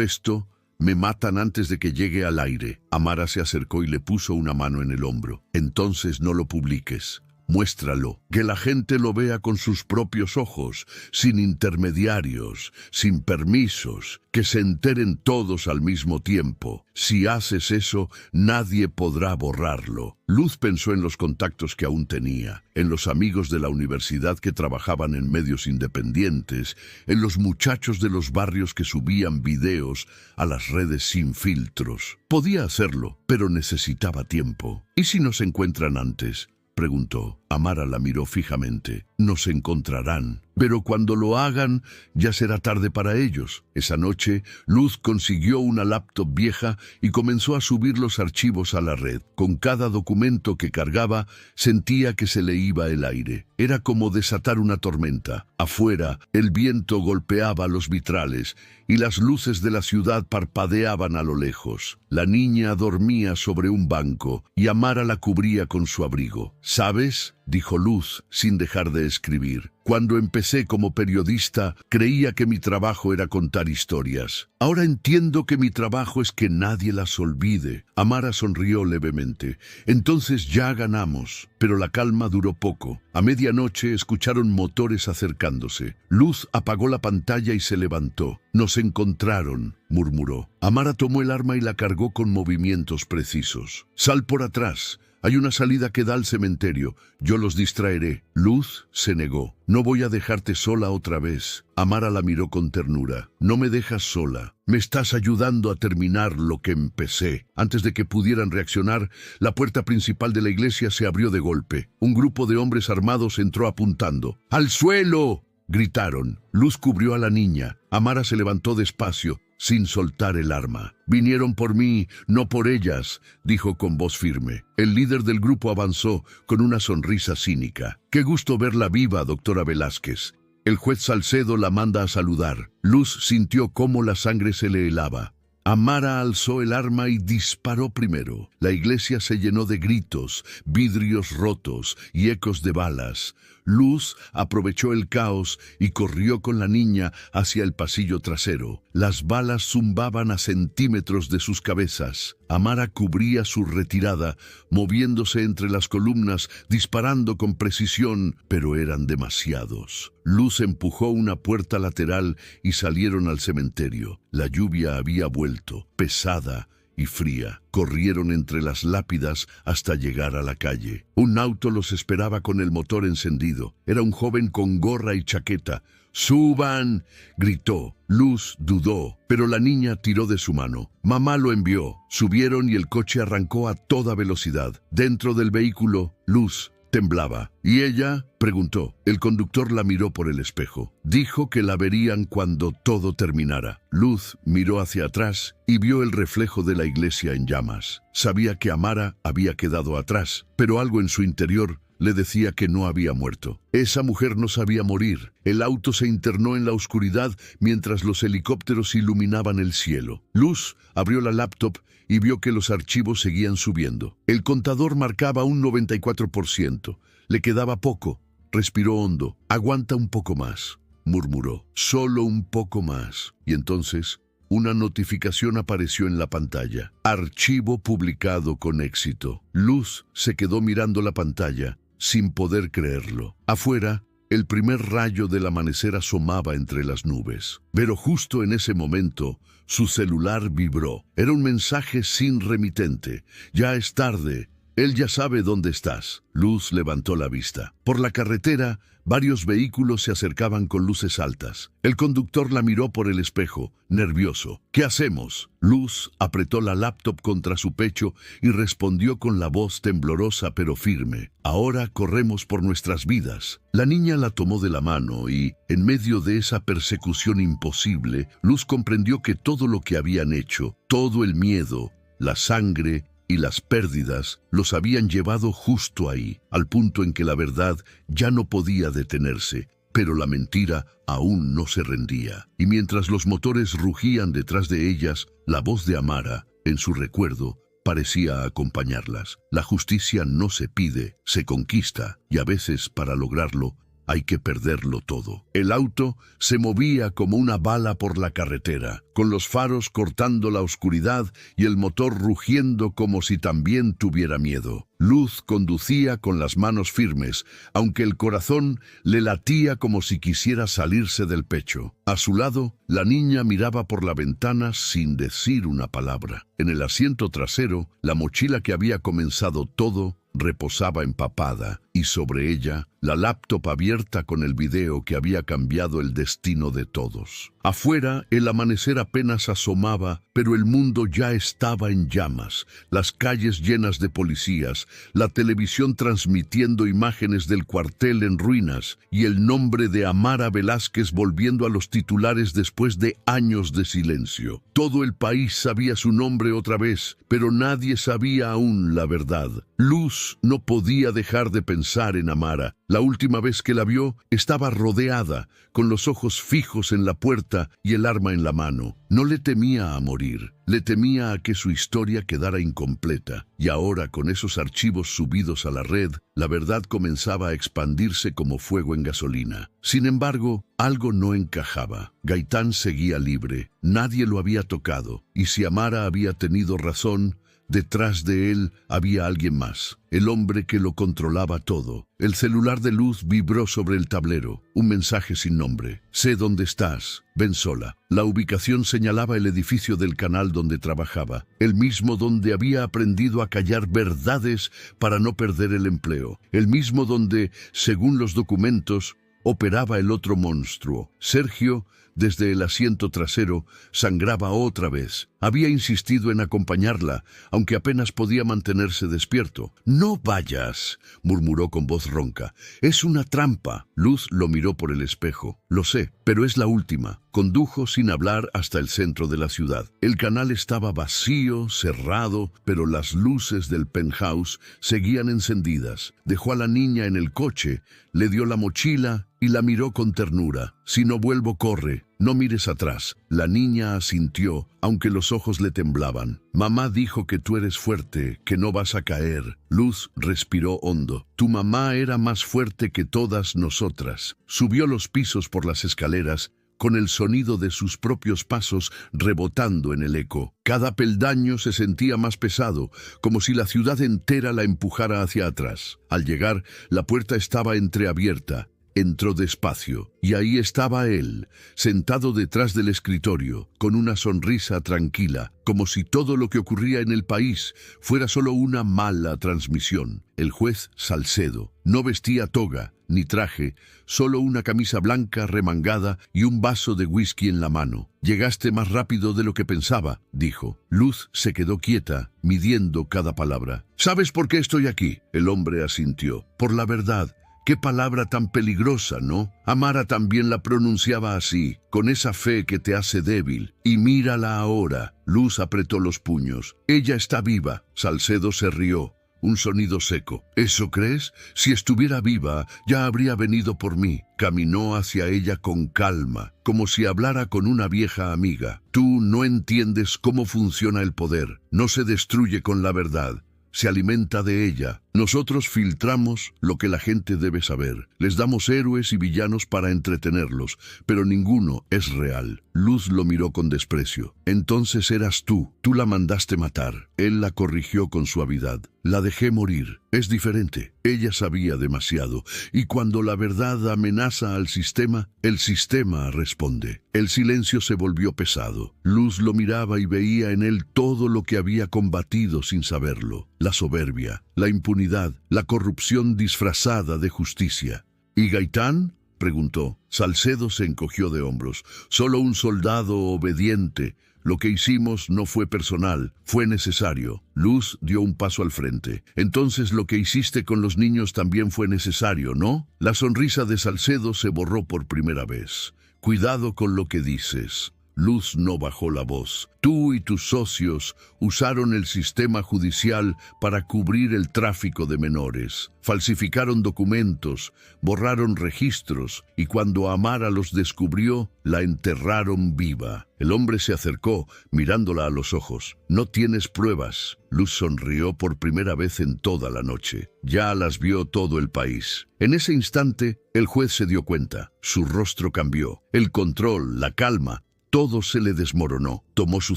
esto, me matan antes de que llegue al aire». Amara se acercó y le puso una mano en el hombro. «Entonces no lo publiques. Muéstralo, que la gente lo vea con sus propios ojos, sin intermediarios, sin permisos, que se enteren todos al mismo tiempo. Si haces eso, nadie podrá borrarlo». Luz pensó en los contactos que aún tenía, en los amigos de la universidad que trabajaban en medios independientes, en los muchachos de los barrios que subían videos a las redes sin filtros. Podía hacerlo, pero necesitaba tiempo. ¿Y si nos encuentran antes?, preguntó. Amara la miró fijamente. «Nos encontrarán, pero cuando lo hagan ya será tarde para ellos». Esa noche, Luz consiguió una laptop vieja y comenzó a subir los archivos a la red. Con cada documento que cargaba, sentía que se le iba el aire. Era como desatar una tormenta. Afuera, el viento golpeaba los vitrales y las luces de la ciudad parpadeaban a lo lejos. La niña dormía sobre un banco y Amara la cubría con su abrigo. «¿Sabes?», dijo Luz, sin dejar de escribir. «Cuando empecé como periodista, creía que mi trabajo era contar historias. Ahora entiendo que mi trabajo es que nadie las olvide». Amara sonrió levemente. «Entonces ya ganamos». Pero la calma duró poco. A medianoche escucharon motores acercándose. Luz apagó la pantalla y se levantó. «Nos encontraron», murmuró. Amara tomó el arma y la cargó con movimientos precisos. «Sal por atrás. Hay una salida que da al cementerio. Yo los distraeré». Luz se negó. «No voy a dejarte sola otra vez». Amara la miró con ternura. «No me dejas sola. Me estás ayudando a terminar lo que empecé». Antes de que pudieran reaccionar, la puerta principal de la iglesia se abrió de golpe. Un grupo de hombres armados entró apuntando. «¡Al suelo!», gritaron. Luz cubrió a la niña. Amara se levantó despacio, sin soltar el arma. «Vinieron por mí, no por ellas», dijo con voz firme. El líder del grupo avanzó con una sonrisa cínica. «Qué gusto verla viva, doctora Velázquez. El juez Salcedo la manda a saludar». Luz sintió cómo la sangre se le helaba. Amara alzó el arma y disparó primero. La iglesia se llenó de gritos, vidrios rotos y ecos de balas. Luz aprovechó el caos y corrió con la niña hacia el pasillo trasero. Las balas zumbaban a centímetros de sus cabezas. Amara cubría su retirada, moviéndose entre las columnas, disparando con precisión, pero eran demasiados. Luz empujó una puerta lateral y salieron al cementerio. La lluvia había vuelto, pesada y fría. Corrieron entre las lápidas hasta llegar a la calle. Un auto los esperaba con el motor encendido. Era un joven con gorra y chaqueta. «¡Suban!», gritó. Luz dudó, pero la niña tiró de su mano. Mamá lo envió. Subieron y el coche arrancó a toda velocidad. Dentro del vehículo, Luz temblaba. «¿Y ella?», preguntó. El conductor la miró por el espejo. Dijo que la verían cuando todo terminara. Luz miró hacia atrás y vio el reflejo de la iglesia en llamas. Sabía que Amara había quedado atrás, pero algo en su interior le decía que no había muerto. Esa mujer no sabía morir. El auto se internó en la oscuridad mientras los helicópteros iluminaban el cielo. Luz abrió la laptop y vio que los archivos seguían subiendo. El contador marcaba un 94%. Le quedaba poco. Respiró hondo. «Aguanta un poco más», murmuró. «Solo un poco más». Y entonces una notificación apareció en la pantalla. Archivo publicado con éxito. Luz se quedó mirando la pantalla sin poder creerlo. Afuera, el primer rayo del amanecer asomaba entre las nubes. Pero justo en ese momento, su celular vibró. Era un mensaje sin remitente. «Ya es tarde. Él ya sabe dónde estás». Luz levantó la vista. Por la carretera, varios vehículos se acercaban con luces altas. El conductor la miró por el espejo, nervioso. «¿Qué hacemos?». Luz apretó la laptop contra su pecho y respondió con la voz temblorosa pero firme. «Ahora corremos por nuestras vidas». La niña la tomó de la mano y, en medio de esa persecución imposible, Luz comprendió que todo lo que habían hecho, todo el miedo, la sangre y las pérdidas los habían llevado justo ahí, al punto en que la verdad ya no podía detenerse, pero la mentira aún no se rendía. Y mientras los motores rugían detrás de ellas, la voz de Amara, en su recuerdo, parecía acompañarlas. La justicia no se pide, se conquista, y a veces, para lograrlo, hay que perderlo todo. El auto se movía como una bala por la carretera, con los faros cortando la oscuridad y el motor rugiendo como si también tuviera miedo. Luz conducía con las manos firmes, aunque el corazón le latía como si quisiera salirse del pecho. A su lado, la niña miraba por la ventana sin decir una palabra. En el asiento trasero, la mochila que había comenzado todo reposaba empapada, y sobre ella, la laptop abierta con el video que había cambiado el destino de todos. Afuera, el amanecer apenas asomaba, pero el mundo ya estaba en llamas, las calles llenas de policías, la televisión transmitiendo imágenes del cuartel en ruinas, y el nombre de Amara Velázquez volviendo a los titulares después de años de silencio. Todo el país sabía su nombre otra vez, pero nadie sabía aún la verdad. Luz no podía dejar de pensar en Amara. La última vez que la vio, estaba rodeada, con los ojos fijos en la puerta y el arma en la mano. No le temía a morir, le temía a que su historia quedara incompleta. Y ahora, con esos archivos subidos a la red, la verdad comenzaba a expandirse como fuego en gasolina. Sin embargo, algo no encajaba. Gaitán seguía libre, nadie lo había tocado, y si Amara había tenido razón, detrás de él había alguien más, el hombre que lo controlaba todo. El celular de Luz vibró sobre el tablero, un mensaje sin nombre. «Sé dónde estás, ven sola». La ubicación señalaba el edificio del canal donde trabajaba, el mismo donde había aprendido a callar verdades para no perder el empleo, el mismo donde, según los documentos, operaba el otro monstruo. Sergio, desde el asiento trasero, sangraba otra vez. Había insistido en acompañarla, aunque apenas podía mantenerse despierto. «No vayas», murmuró con voz ronca. «Es una trampa». Luz lo miró por el espejo. «Lo sé, pero es la última». Condujo sin hablar hasta el centro de la ciudad. El canal estaba vacío, cerrado, pero las luces del penthouse seguían encendidas. Dejó a la niña en el coche, le dio la mochila y la miró con ternura. «Si no vuelvo, corre. No mires atrás». La niña asintió, aunque los ojos le temblaban. «Mamá dijo que tú eres fuerte, que no vas a caer». Luz respiró hondo. «Tu mamá era más fuerte que todas nosotras». Subió los pisos por las escaleras, con el sonido de sus propios pasos rebotando en el eco. Cada peldaño se sentía más pesado, como si la ciudad entera la empujara hacia atrás. Al llegar, la puerta estaba entreabierta. Entró despacio, y ahí estaba él, sentado detrás del escritorio, con una sonrisa tranquila, como si todo lo que ocurría en el país fuera solo una mala transmisión. El juez Salcedo no vestía toga ni traje, solo una camisa blanca remangada y un vaso de whisky en la mano. «Llegaste más rápido de lo que pensaba», dijo. Luz se quedó quieta, midiendo cada palabra. «¿Sabes por qué estoy aquí?». El hombre asintió. «Por la verdad». Qué palabra tan peligrosa, ¿no? Amara también la pronunciaba así, con esa fe que te hace débil. Y mírala ahora. Luz apretó los puños. Ella está viva. Salcedo se rió. un sonido seco. ¿Eso crees? Si estuviera viva, ya habría venido por mí. Caminó hacia ella con calma, como si hablara con una vieja amiga. Tú no entiendes cómo funciona el poder. No se destruye con la verdad. Se alimenta de ella. Nosotros filtramos lo que la gente debe saber. Les damos héroes y villanos para entretenerlos, pero ninguno es real. Luz lo miró con desprecio. Entonces eras tú. Tú la mandaste matar. Él la corrigió con suavidad. La dejé morir. Es diferente. Ella sabía demasiado. Y cuando la verdad amenaza al sistema, el sistema responde. El silencio se volvió pesado. Luz lo miraba y veía en él todo lo que había combatido sin saberlo. La soberbia, la impunidad, la corrupción disfrazada de justicia. ¿Y Gaitán?, preguntó. Salcedo se encogió de hombros. Solo un soldado obediente. Lo que hicimos no fue personal, fue necesario. Luz dio un paso al frente. Entonces lo que hiciste con los niños también fue necesario, ¿no? La sonrisa de Salcedo se borró por primera vez. Cuidado con lo que dices. Luz no bajó la voz. Tú y tus socios usaron el sistema judicial para cubrir el tráfico de menores. Falsificaron documentos, borraron registros y cuando Amara los descubrió, la enterraron viva. El hombre se acercó, mirándola a los ojos. No tienes pruebas. Luz sonrió por primera vez en toda la noche. Ya las vio todo el país. En ese instante, el juez se dio cuenta. Su rostro cambió. El control, la calma, todo se le desmoronó. Tomó su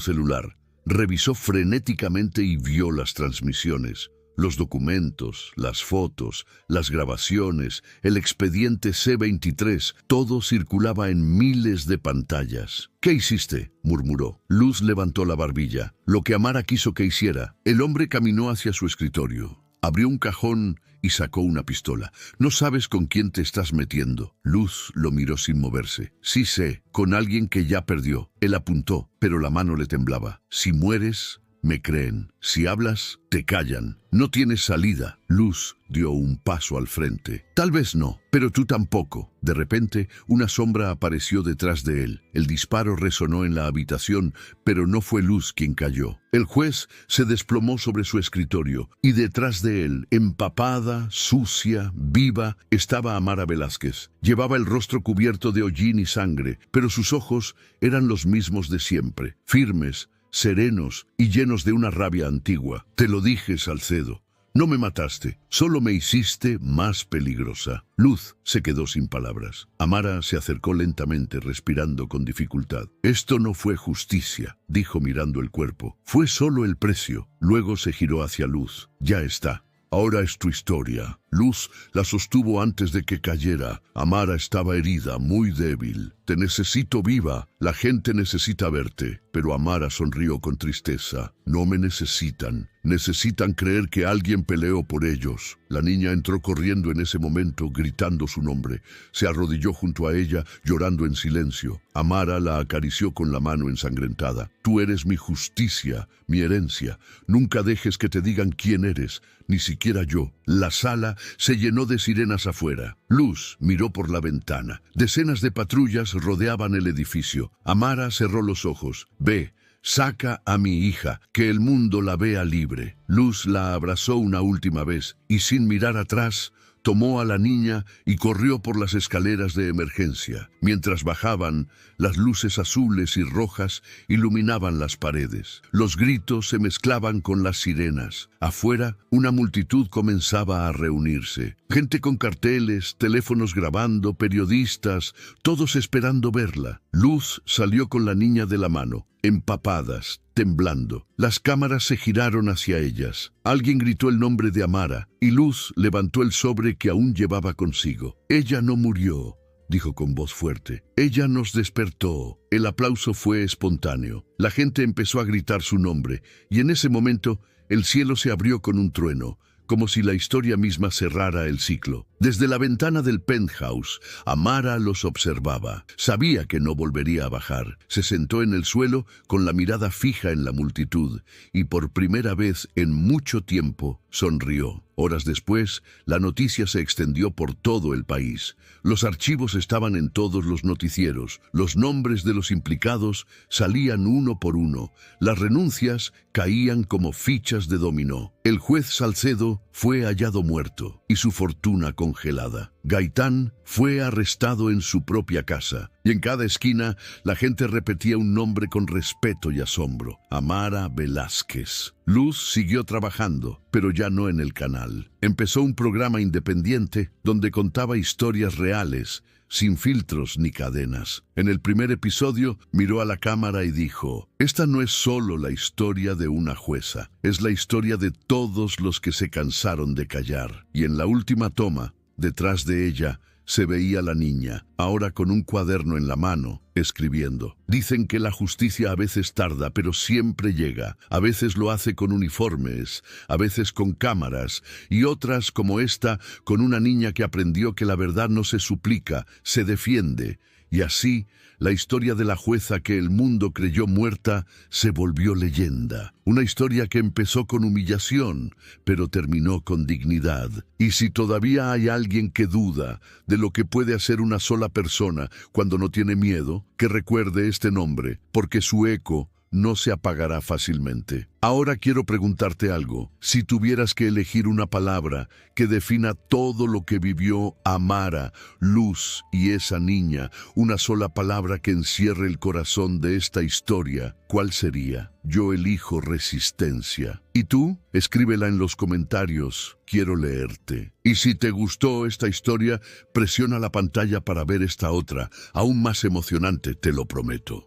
celular, revisó frenéticamente y vio las transmisiones, los documentos, las fotos, las grabaciones, el expediente C-23, todo circulaba en miles de pantallas. ¿Qué hiciste?, murmuró. Luz levantó la barbilla. Lo que Amara quiso que hiciera. El hombre caminó hacia su escritorio. Abrió un cajón y sacó una pistola. No sabes con quién te estás metiendo. Luz lo miró sin moverse. Sí sé, con alguien que ya perdió. Él apuntó, pero la mano le temblaba. Si mueres, me creen. Si hablas, te callan. No tienes salida. Luz dio un paso al frente. Tal vez no, pero tú tampoco. De repente, una sombra apareció detrás de él. El disparo resonó en la habitación, pero no fue Luz quien cayó. El juez se desplomó sobre su escritorio y detrás de él, empapada, sucia, viva, estaba Amara Velázquez. Llevaba el rostro cubierto de hollín y sangre, pero sus ojos eran los mismos de siempre, firmes, serenos y llenos de una rabia antigua. Te lo dije, Salcedo. No me mataste, solo me hiciste más peligrosa. Luz se quedó sin palabras. Amara se acercó lentamente, respirando con dificultad. Esto no fue justicia, dijo mirando el cuerpo. Fue solo el precio. Luego se giró hacia Luz. Ya está. Ahora es tu historia. Luz la sostuvo antes de que cayera. Amara estaba herida, muy débil. Te necesito viva. La gente necesita verte. Pero Amara sonrió con tristeza. No me necesitan. Necesitan creer que alguien peleó por ellos. La niña entró corriendo en ese momento, gritando su nombre. Se arrodilló junto a ella, llorando en silencio. Amara la acarició con la mano ensangrentada. Tú eres mi justicia, mi herencia. Nunca dejes que te digan quién eres, ni siquiera yo. La sala se llenó de sirenas afuera. Luz miró por la ventana. Decenas de patrullas rodeaban el edificio. Amara cerró los ojos. Ve, saca a mi hija, que el mundo la vea libre. Luz la abrazó una última vez y sin mirar atrás, tomó a la niña y corrió por las escaleras de emergencia. Mientras bajaban, las luces azules y rojas iluminaban las paredes. Los gritos se mezclaban con las sirenas. Afuera, una multitud comenzaba a reunirse. Gente con carteles, teléfonos grabando, periodistas, todos esperando verla. Luz salió con la niña de la mano, empapadas, temblando. Las cámaras se giraron hacia ellas. Alguien gritó el nombre de Amara, y Luz levantó el sobre que aún llevaba consigo. Ella no murió, dijo con voz fuerte. Ella nos despertó. El aplauso fue espontáneo. La gente empezó a gritar su nombre, y en ese momento el cielo se abrió con un trueno, como si la historia misma cerrara el ciclo. Desde la ventana del penthouse, Amara los observaba. Sabía que no volvería a bajar. Se sentó en el suelo con la mirada fija en la multitud y por primera vez en mucho tiempo sonrió. Horas después, la noticia se extendió por todo el país. Los archivos estaban en todos los noticieros. Los nombres de los implicados salían uno por uno. Las renuncias caían como fichas de dominó. El juez Salcedo fue hallado muerto y su fortuna congelada. Gaitán fue arrestado en su propia casa y en cada esquina la gente repetía un nombre con respeto y asombro: Amara Velázquez. Luz siguió trabajando, pero ya no en el canal. Empezó un programa independiente donde contaba historias reales, sin filtros ni cadenas. En el primer episodio miró a la cámara y dijo: esta no es solo la historia de una jueza, es la historia de todos los que se cansaron de callar. Y en la última toma, detrás de ella, se veía la niña, ahora con un cuaderno en la mano, escribiendo. Dicen que la justicia a veces tarda, pero siempre llega. A veces lo hace con uniformes, a veces con cámaras, y otras, como esta, con una niña que aprendió que la verdad no se suplica, se defiende. Y así, la historia de la jueza que el mundo creyó muerta se volvió leyenda. Una historia que empezó con humillación, pero terminó con dignidad. Y si todavía hay alguien que duda de lo que puede hacer una sola persona cuando no tiene miedo, que recuerde este nombre, porque su eco no se apagará fácilmente. Ahora quiero preguntarte algo. Si tuvieras que elegir una palabra que defina todo lo que vivió Amara, Luz y esa niña, una sola palabra que encierre el corazón de esta historia, ¿cuál sería? Yo elijo resistencia. ¿Y tú? Escríbela en los comentarios. Quiero leerte. Y si te gustó esta historia, presiona la pantalla para ver esta otra, aún más emocionante, te lo prometo.